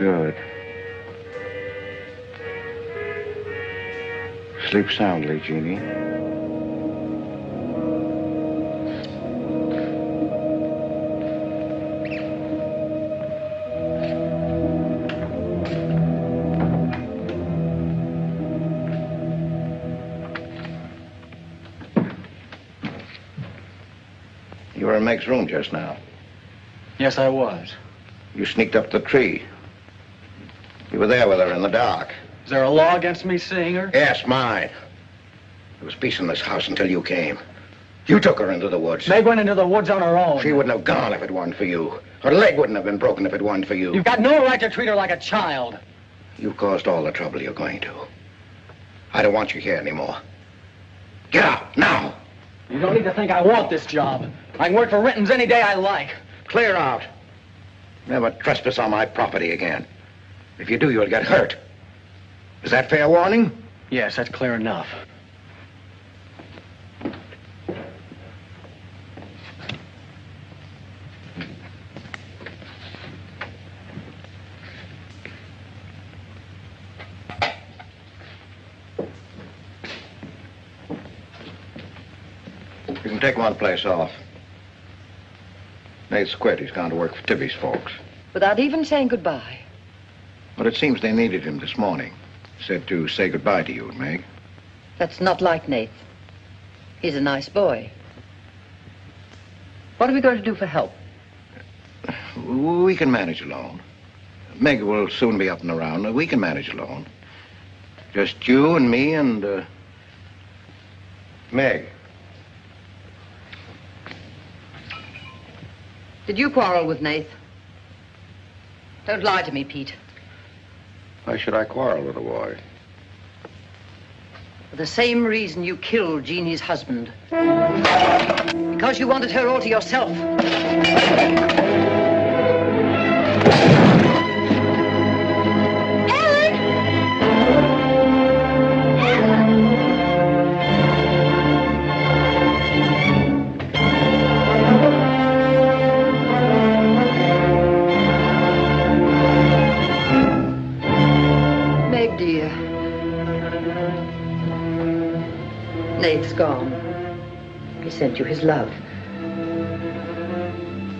Good. Sleep soundly, Jeannie. You were in Meg's room just now. Yes, I was. You sneaked up the tree. You were there with her in the dark. Is there a law against me seeing her? Yes, mine. There was peace in this house until you came. You took her into the woods. Meg went into the woods on her own. She wouldn't have gone if it weren't for you. Her leg wouldn't have been broken if it weren't for you. You've got no right to treat her like a child. You caused all the trouble you're going to. I don't want you here anymore. Get out, now! You don't need to think I want this job. I can work for Renton's any day I like. Clear out. Never trespass on my property again. If you do, you'll get hurt. Is that fair warning? Yes, that's clear enough. You can take one place off. Nath's quit. He's gone to work for Tibby's folks. Without even saying goodbye. But it seems they needed him this morning. Said to say goodbye to you, Meg. That's not like Nath. He's a nice boy. What are we going to do for help? We can manage alone. Meg will soon be up and around. We can manage alone. Just you and me and, Meg. Did you quarrel with Nath? Don't lie to me, Pete. Why should I quarrel with a boy? For the same reason you killed Jeannie's husband. Because you wanted her all to yourself. Nath's gone. He sent you his love.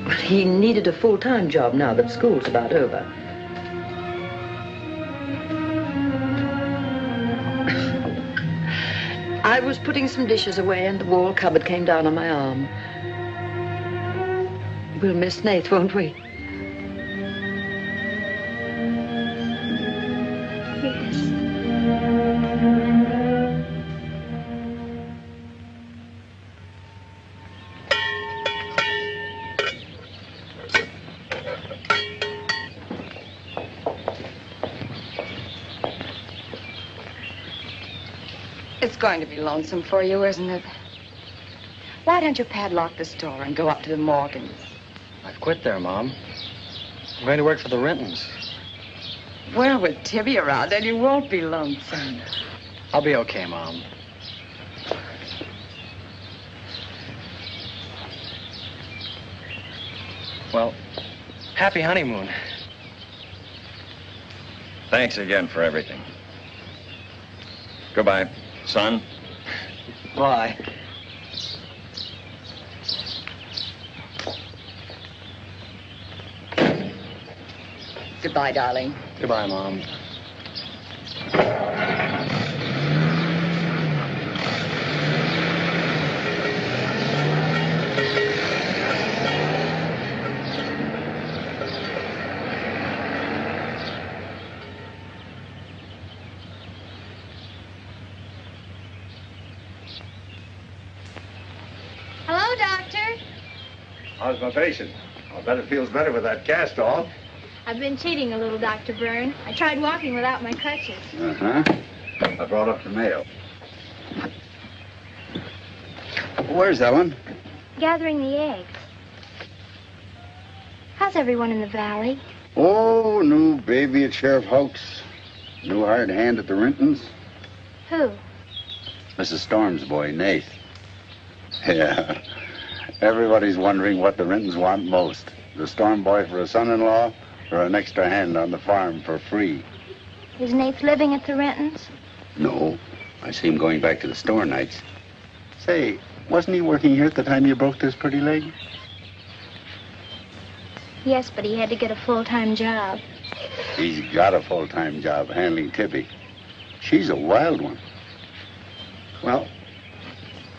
But he needed a full-time job now that school's about over. I was putting some dishes away and the wall cupboard came down on my arm. We'll miss Nath, won't we? It's going to be lonesome for you, isn't it? Why don't you padlock the store and go up to the Morgans? I've quit there, Mom. I'm going to work for the Rentons. Well, with Tibby around, then you won't be lonesome. I'll be okay, Mom. Well, happy honeymoon. Thanks again for everything. Goodbye. Son? Bye. Goodbye, darling. Goodbye, Mom. Hello, Doctor. How's my patient? I'll bet it feels better with that cast off. I've been cheating a little, Dr. Byrne. I tried walking without my crutches. Uh-huh. I brought up the mail. Where's Ellen? Gathering the eggs. How's everyone in the valley? Oh, new baby at Sheriff Hoke's. New hired hand at the Rintons. Who? Mrs. Storm's boy, Nath. Yeah. Everybody's wondering what the Rintons want most. The Storm boy for a son-in-law or an extra hand on the farm for free. Is Nath living at the Rentons? No. I see him going back to the store nights. Say, wasn't he working here at the time you broke this pretty leg? Yes, but he had to get a full-time job. He's got a full-time job handling Tibby. She's a wild one. Well,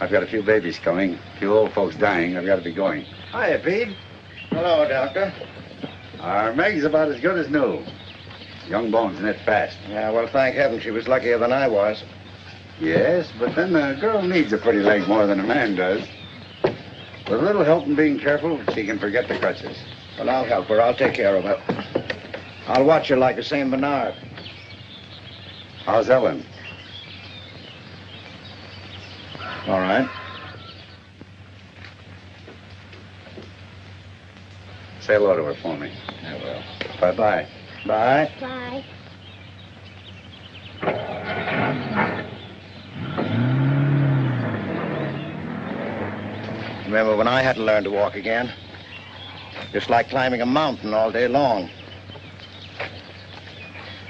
I've got a few babies coming, a few old folks dying. I've got to be going. Hiya, Pete. Hello, Doctor. Our Meg's about as good as new. Young bones knit fast. Yeah, well, thank heaven she was luckier than I was. Yes, but then a girl needs a pretty leg more than a man does. With a little help and being careful, she can forget the crutches. Well, I'll help her. I'll take care of her. I'll watch her like a St. Bernard. How's Ellen? All right. Say hello to her for me. I will. Bye-bye. Bye. Bye. Remember when I had to learn to walk again? Just like climbing a mountain all day long.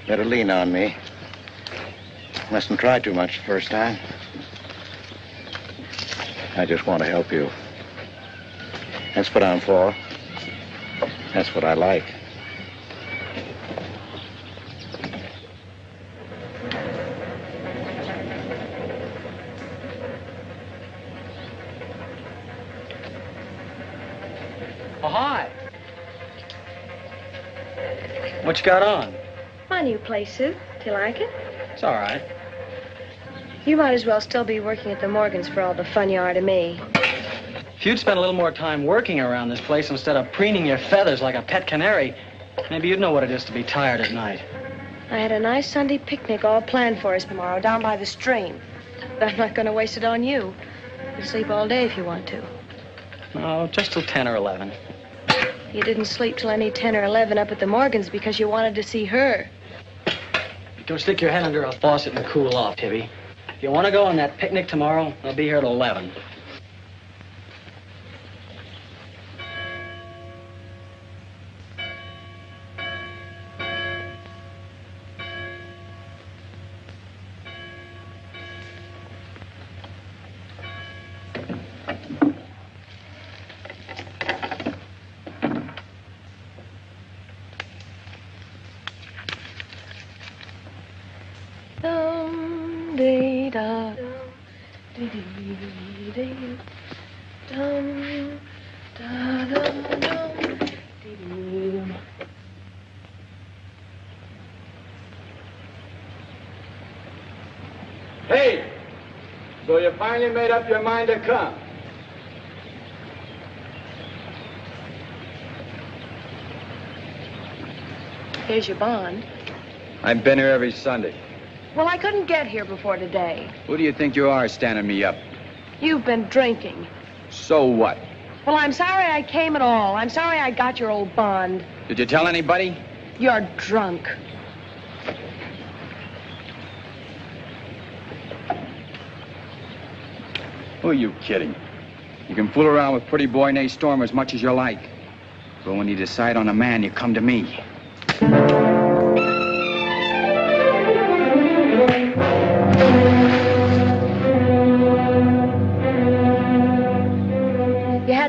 Better lean on me. Mustn't try too much the first time. I just want to help you. That's what I'm for. That's what I like. Oh, hi. What you got on? My new play suit. Do you like it? It's all right. You might as well still be working at the Morgans for all the fun you are to me. If you'd spent a little more time working around this place instead of preening your feathers like a pet canary, maybe you'd know what it is to be tired at night. I had a nice Sunday picnic all planned for us tomorrow down by the stream. But I'm not going to waste it on you. You can sleep all day if you want to. Oh, just till 10 or 11. You didn't sleep till any 10 or 11 up at the Morgans because you wanted to see her. Don't stick your head under a faucet and cool off, Tibby. If you want to go on that picnic tomorrow, I'll be here at 11. Hey! So you finally made up your mind to come? Here's your bond. I've been here every Sunday. Well, I couldn't get here before today. Who do you think you are standing me up? You've been drinking. So what? Well, I'm sorry I came at all. I'm sorry I got your old bond. Did you tell anybody? You're drunk. Who are you kidding? You can fool around with pretty boy Nate Storm as much as you like. But when you decide on a man, you come to me.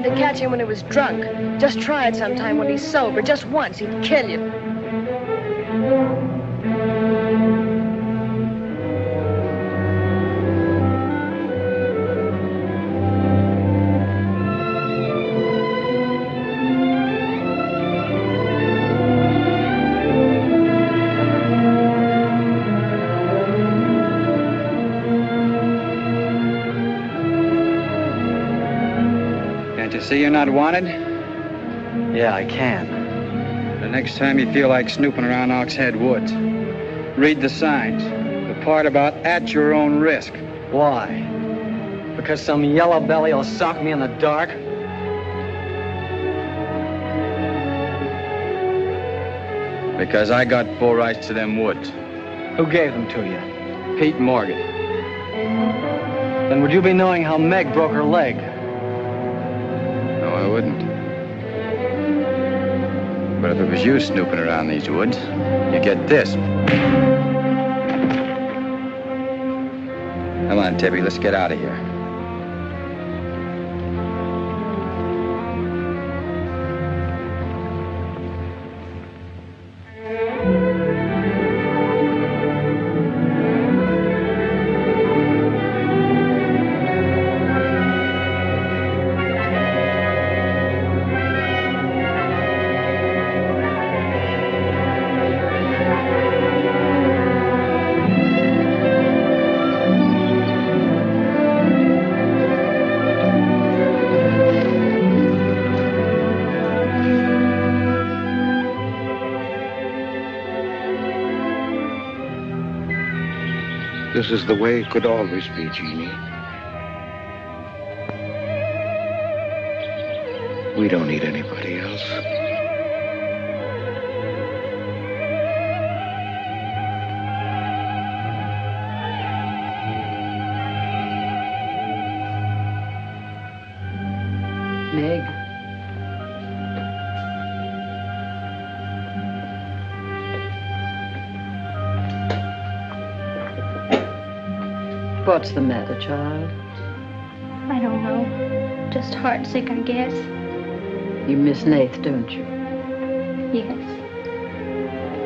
had to catch him when he was drunk. Just try it sometime when he's sober. Just once, he'd kill you. See you're not wanted? Yeah, I can. The next time you feel like snooping around Ox Head Woods, read the signs. The part about at your own risk. Why? Because some yellow belly will sock me in the dark? Because I got full rights to them woods. Who gave them to you? Pete Morgan. Then would you be knowing how Meg broke her leg? No, I wouldn't. But if it was you snooping around these woods, you get this. Come on, Tibby, let's get out of here. This is the way it could always be, Jeannie. We don't need anybody else. Meg. What's the matter, child? I don't know. Just heartsick, I guess. You miss Nath, don't you? Yes.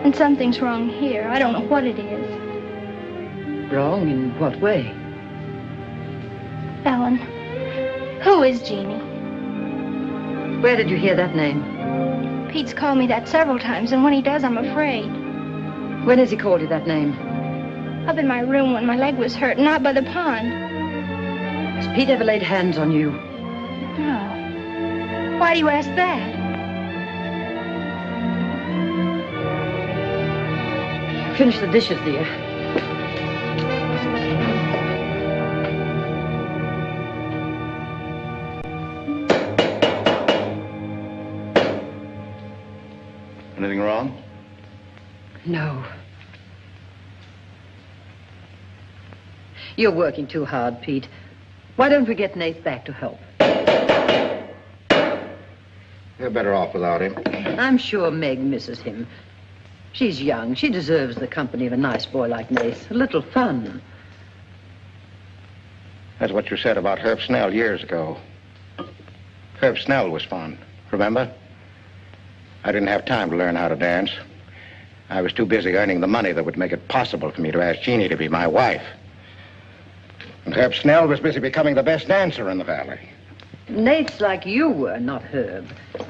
And something's wrong here. I don't know what it is. Wrong in what way? Ellen, who is Jeannie? Where did you hear that name? Pete's called me that several times, and when he does, I'm afraid. When has he called you that name? Up in my room when my leg was hurt, and out by the pond. Has Pete ever laid hands on you? No. Why do you ask that? Finish the dishes, dear. Anything wrong? No. You're working too hard, Pete. Why don't we get Nath back to help? You're better off without him. I'm sure Meg misses him. She's young. She deserves the company of a nice boy like Nath. A little fun. That's what you said about Herb Snell years ago. Herb Snell was fun, remember? I didn't have time to learn how to dance. I was too busy earning the money that would make it possible for me to ask Jeannie to be my wife. And Herb Snell was busy becoming the best dancer in the valley. Nath's like you were, not Herb.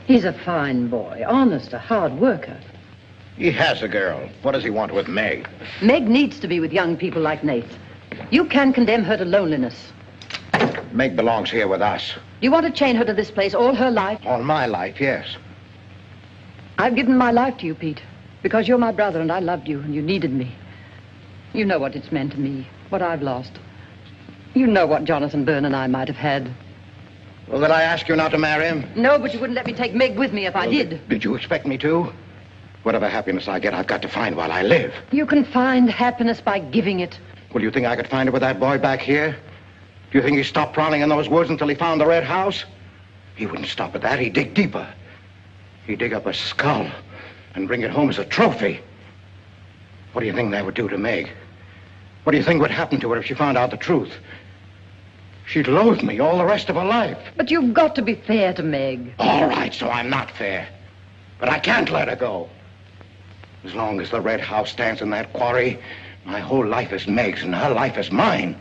He's a fine boy, honest, a hard worker. He has a girl. What does he want with Meg? Meg needs to be with young people like Nath. You can't condemn her to loneliness. Meg belongs here with us. You want to chain her to this place all her life? All my life, yes. I've given my life to you, Pete, because you're my brother and I loved you and you needed me. You know what it's meant to me, what I've lost. You know what Jonathan Byrne and I might have had. Well, did I ask you not to marry him? No, but you wouldn't let me take Meg with me if I did. Did you expect me to? Whatever happiness I get, I've got to find while I live. You can find happiness by giving it. Well, do you think I could find it with that boy back here? Do you think he stopped prowling in those woods until he found the red house? He wouldn't stop at that. He'd dig deeper. He'd dig up a skull and bring it home as a trophy. What do you think that would do to Meg? What do you think would happen to her if she found out the truth? She'd loathe me all the rest of her life. But you've got to be fair to Meg. All right, so I'm not fair. But I can't let her go. As long as the red house stands in that quarry, my whole life is Meg's and her life is mine.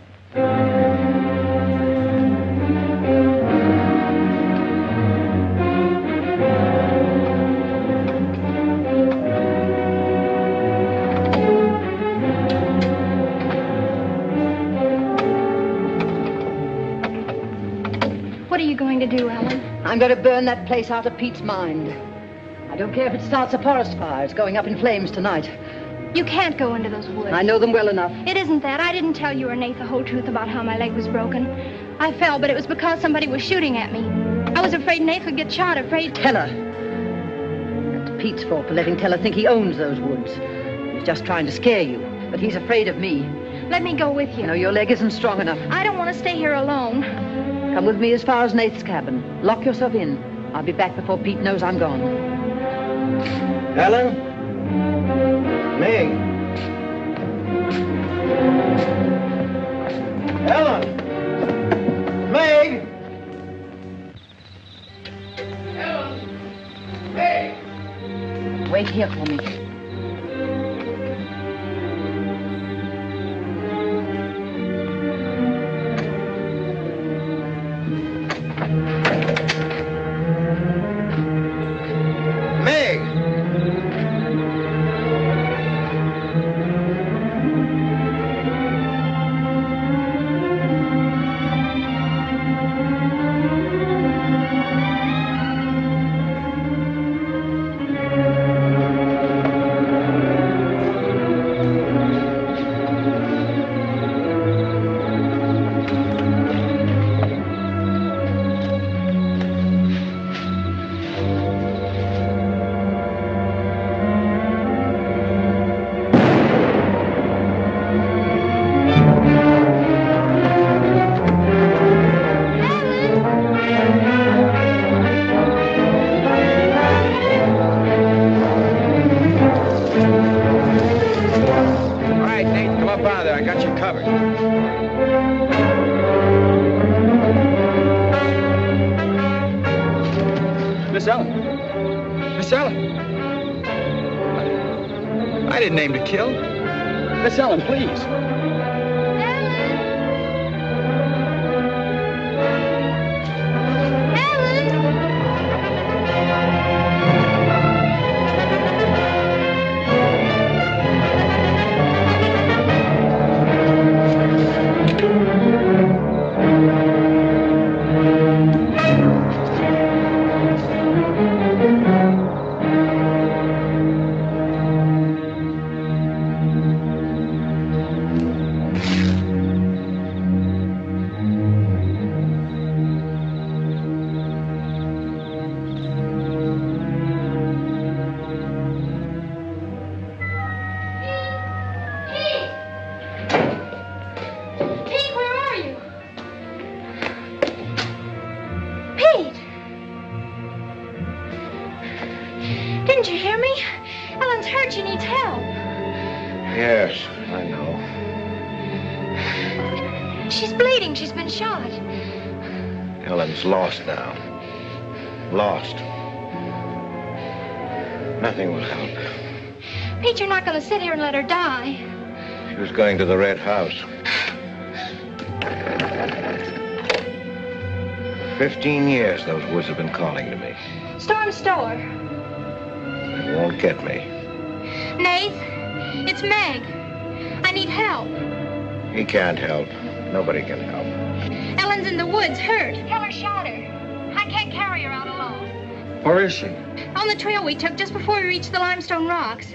What are you going to do, Ellen? I'm going to burn that place out of Pete's mind. I don't care if it starts a forest fire. It's going up in flames tonight. You can't go into those woods. I know them well enough. It isn't that. I didn't tell you or Nate the whole truth about how my leg was broken. I fell, but it was because somebody was shooting at me. I was afraid Nate would get shot, afraid... Tell her. That's Pete's fault for letting Teller think he owns those woods. He's just trying to scare you, but he's afraid of me. Let me go with you. No, your leg isn't strong enough. I don't want to stay here alone. Come with me as far as Nath's cabin. Lock yourself in. I'll be back before Pete knows I'm gone. Ellen? Meg? Ellen? Meg? Ellen? Meg? Wait here for me. Miss Ellen. Miss Ellen. I didn't aim to kill. Miss Ellen, please. Didn't you hear me? Ellen's hurt. She needs help. Yes, I know. She's bleeding. She's been shot. Ellen's lost now. Lost. Nothing will help. Pete, you're not going to sit here and let her die. She was going to the red house. 15 years those woods have been calling to me. Storm's store. They won't get me. Nath, it's Meg. I need help. He can't help. Nobody can help. Ellen's in the woods, hurt. Teller shot her. I can't carry her out alone. Where is she? On the trail we took just before we reached the limestone rocks.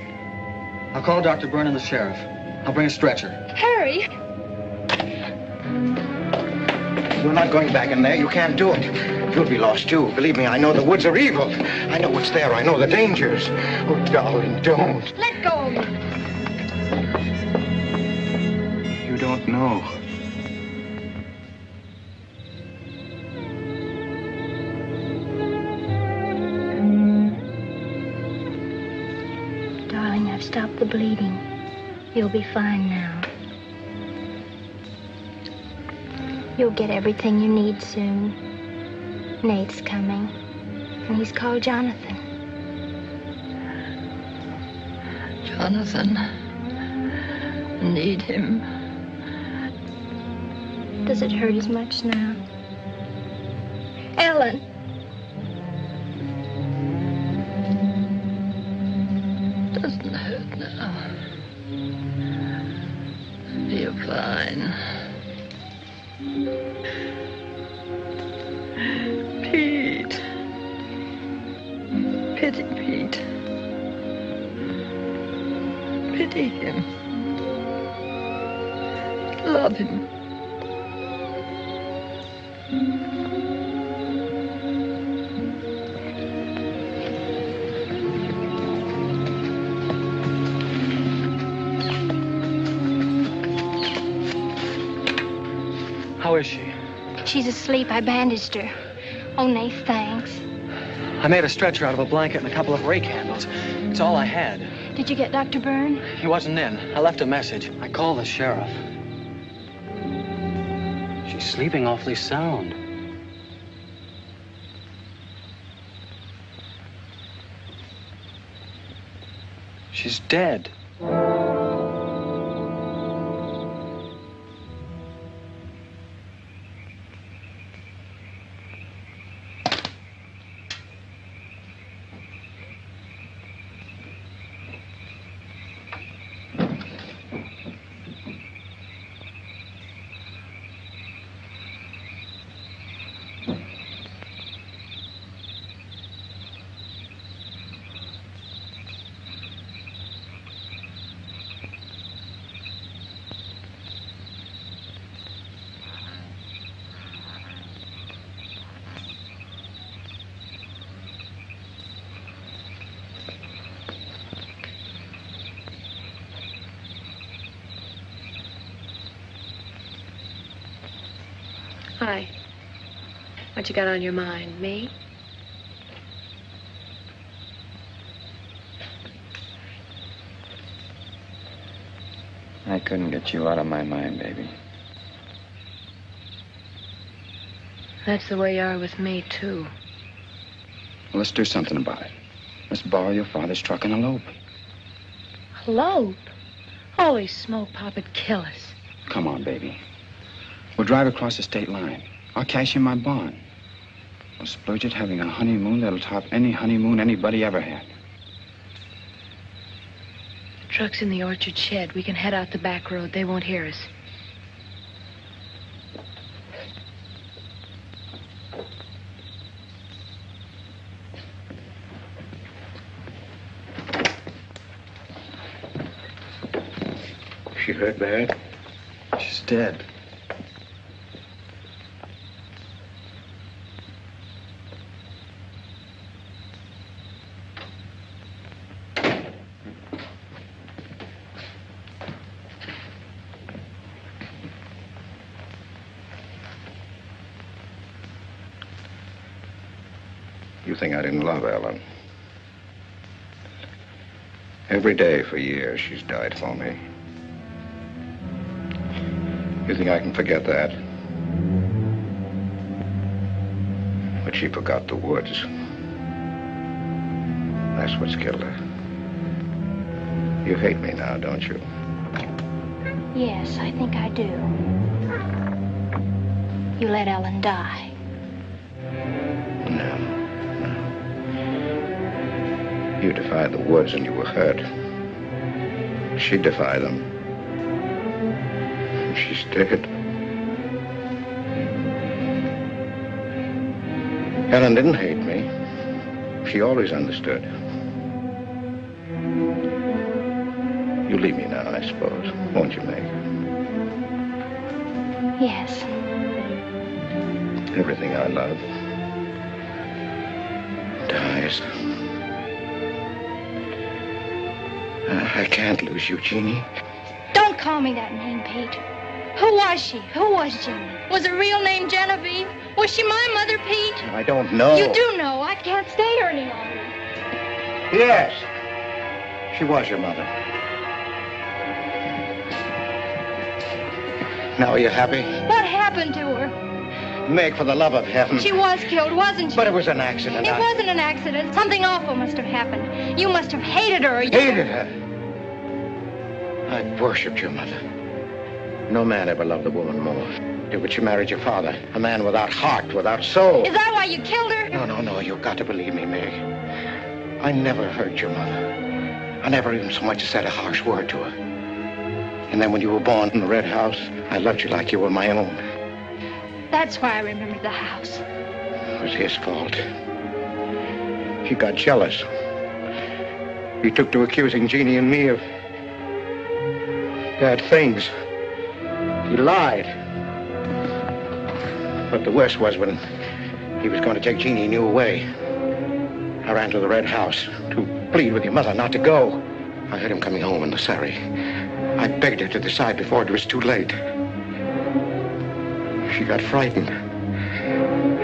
I'll call Dr. Byrne and the sheriff. I'll bring a stretcher. Hurry. You're not going back in there. You can't do it. You'll be lost, too. Believe me, I know the woods are evil. I know what's there. I know the dangers. Oh, darling, don't. Let go of me. You don't know. Darling, I've stopped the bleeding. You'll be fine now. You'll get everything you need soon. Nate's coming, and he's called Jonathan. Jonathan, need him. Does it hurt as much now? Ellen! Doesn't hurt now. You're fine. Pete. Pity Pete. Pity him. Love him. How is she? She's asleep. I bandaged her. Oh, Nath, thanks. I made a stretcher out of a blanket and a couple of ray candles. It's all I had. Did you get Dr. Byrne? He wasn't in. I left a message. I called the sheriff. She's sleeping awfully sound. She's dead. Hi. What you got on your mind? Me? I couldn't get you out of my mind, baby. That's the way you are with me, too. Well, let's do something about it. Let's borrow your father's truck and elope. Elope? Holy smoke, Pop, it'd kill us. Come on, baby. We'll drive across the state line. I'll cash in my bond. We'll splurge it having a honeymoon that'll top any honeymoon anybody ever had. The truck's in the orchard shed. We can head out the back road. They won't hear us. She hurt bad? She's dead. You think I didn't love Ellen? Every day for years she's died for me. You think I can forget that? But she forgot the woods. That's what's killed her. You hate me now, don't you? Yes, I think I do. You let Ellen die. No. You defied the woods and you were hurt. She defied them. And she's dead. Ellen didn't hate me. She always understood. You leave me now, I suppose. Won't you, Meg? Yes. Everything I love dies. I can't lose you, Jeannie. Don't call me that name, Pete. Who was she? Who was Jeannie? Was her real name Genevieve? Was she my mother, Pete? I don't know. You do know. I can't stay here any longer. Yes. She was your mother. Now are you happy? What happened to her? Meg, for the love of heaven. She was killed, wasn't she? But it was an accident. It wasn't an accident. Something awful must have happened. You must have hated her. Hated her? I worshipped your mother. No man ever loved a woman more. But you married your father, a man without heart, without soul. Is that why you killed her? No, you've got to believe me, Meg. I never hurt your mother. I never even so much as said a harsh word to her. And then when you were born in the red house, I loved you like you were my own. That's why I remembered the house. It was his fault. He got jealous. He took to accusing Jeannie and me of bad things. He lied. But the worst was when he was going to take Jeannie and you away. I ran to the red house to plead with your mother not to go. I heard him coming home in the surrey. I begged her to decide before it was too late. She got frightened.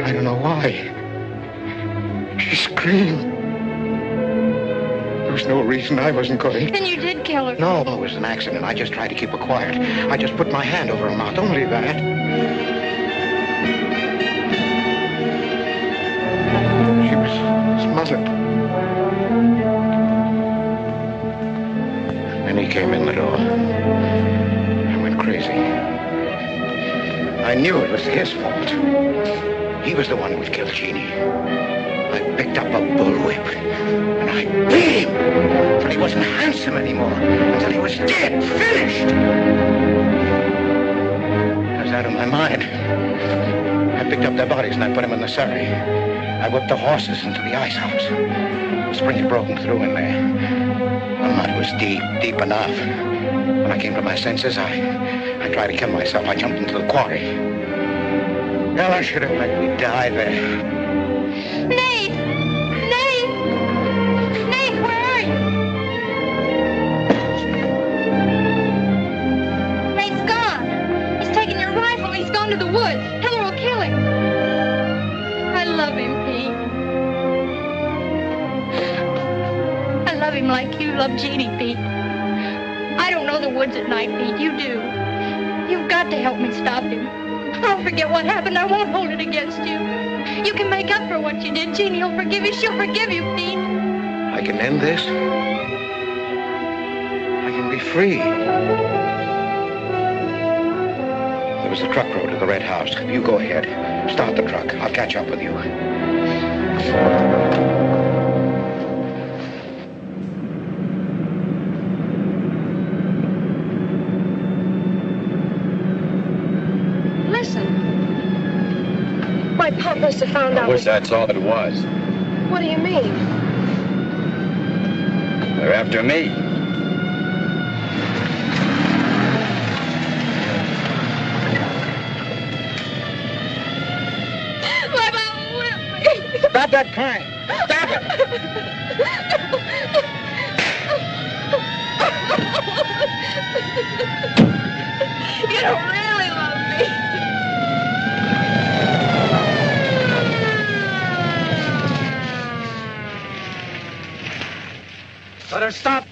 I don't know why. She screamed. There was no reason I wasn't going. Then you did kill her. No, it was an accident. I just tried to keep her quiet. I just put my hand over her mouth, only that. She was smothered. Then he came in the door. I went crazy. I knew it was his fault. He was the one who would kill Jeannie. I picked up a bullwhip, and I beat him until he wasn't handsome anymore, until he was dead, finished. I was out of my mind. I picked up their bodies and I put them in the surrey. I whipped the horses into the ice house. The spring had broken through in there. The mud was deep, deep enough. When I came to my senses, I tried to kill myself. I jumped into the quarry. Hell, I should have let me die there. Nate! Nate! Nate, where are you? Nate's gone. He's taken your rifle. He's gone to the woods. Heller will kill him. I love him, Pete. I love him like you love Jeannie, Pete. I don't know the woods at night, Pete. You do. You've got to help me stop him. I'll forget what happened. I won't hold it against you. You can make up for what you did. Jeannie will forgive you. She'll forgive you, Pete. I can end this. I can be free. There was a truck road to the red house. You go ahead. Start the truck. I'll catch up with you. My pop must have found out. I wish that's all it was. What do you mean? They're after me. Let him whip me. Stop that crying. Stop it. You don't really love me. Let her stop.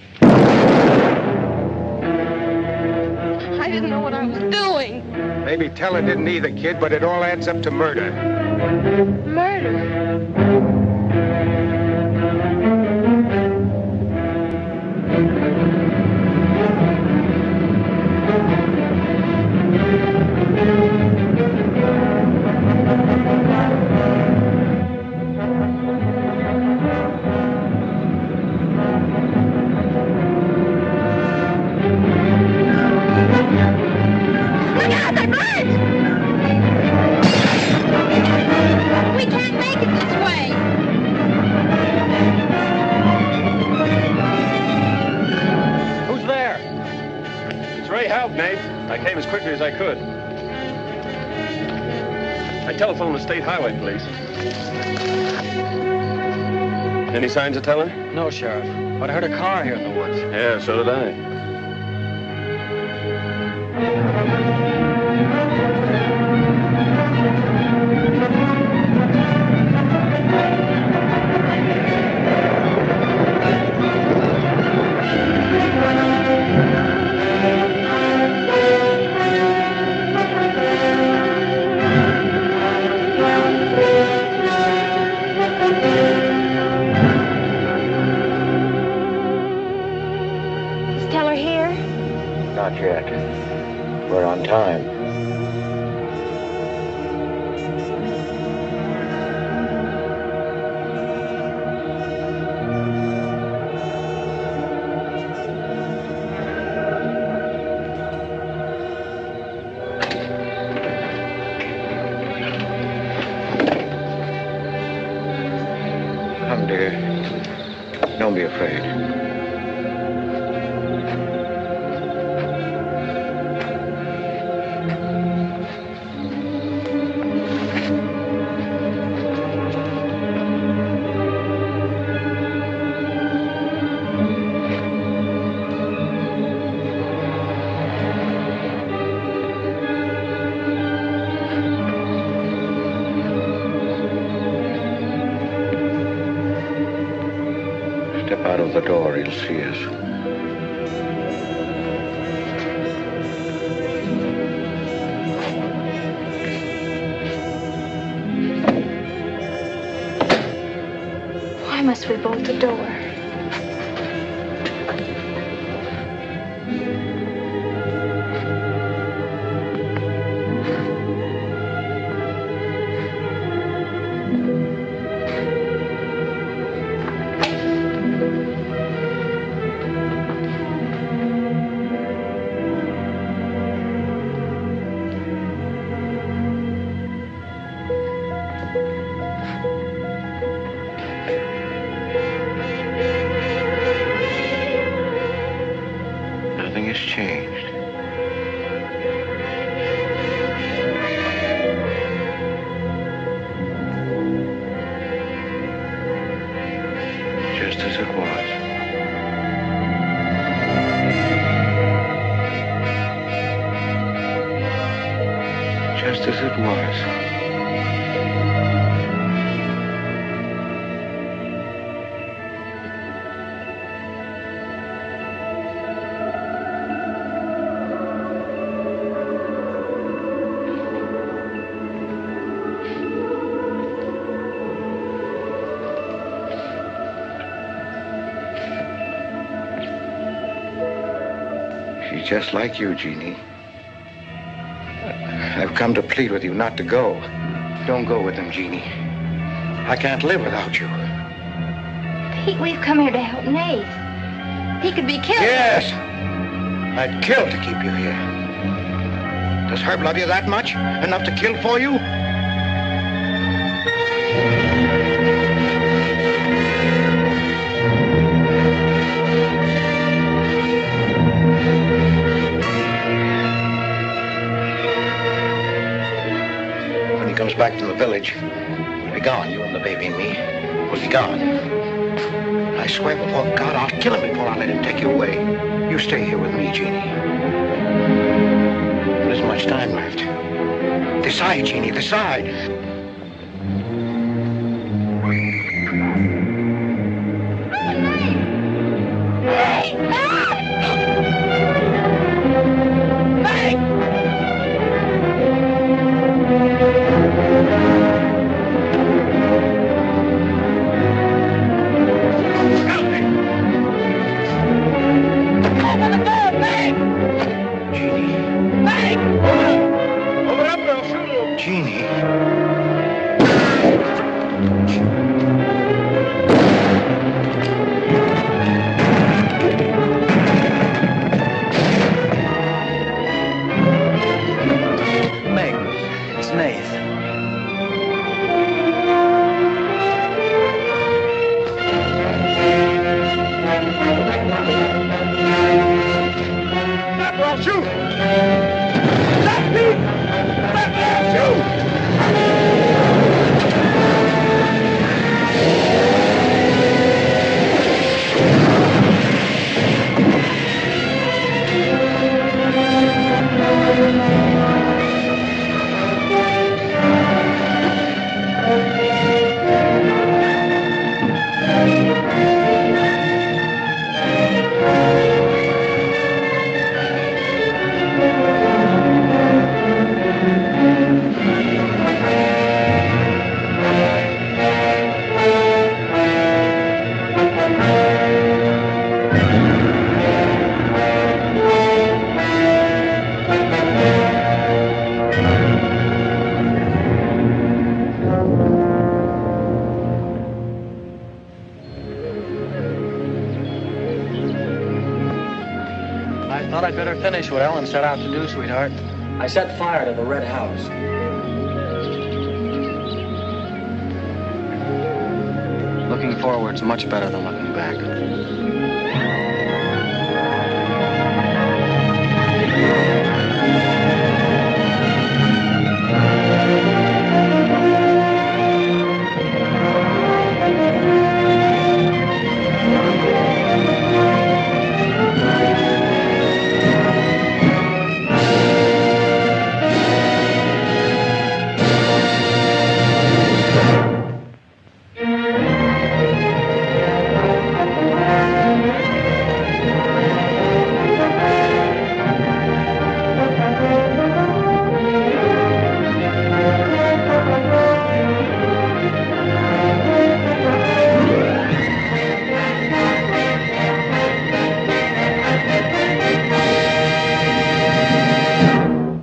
I didn't know what I was doing. Maybe Teller didn't either, kid, but it all adds up to murder. Murder? As quickly as I could. I telephoned the state highway police. Any signs of Teller? No, Sheriff. But I heard a car here in the woods. Yeah, so did I. Don't be afraid. Step out of the door, he'll see us. Why must we bolt the door? Nothing has changed. Just as it was. Just as it was. She's just like you, Jeannie. I've come to plead with you not to go. Don't go with them, Jeannie. I can't live without you. Pete, we've come here to help Nath. He could be killed. Yes! I'd kill to keep you here. Does Herb love you that much? Enough to kill for you? When he comes back from the village, we'll be gone. You and the baby and me. We'll be gone. I swear before God, I'll kill him before I let him take you away. You stay here with me, Jeannie. There isn't much time left. Decide, Jeannie, decide. Finish what Ellen set out to do, sweetheart. I set fire to the red house. Look looking forward's much better than looking back.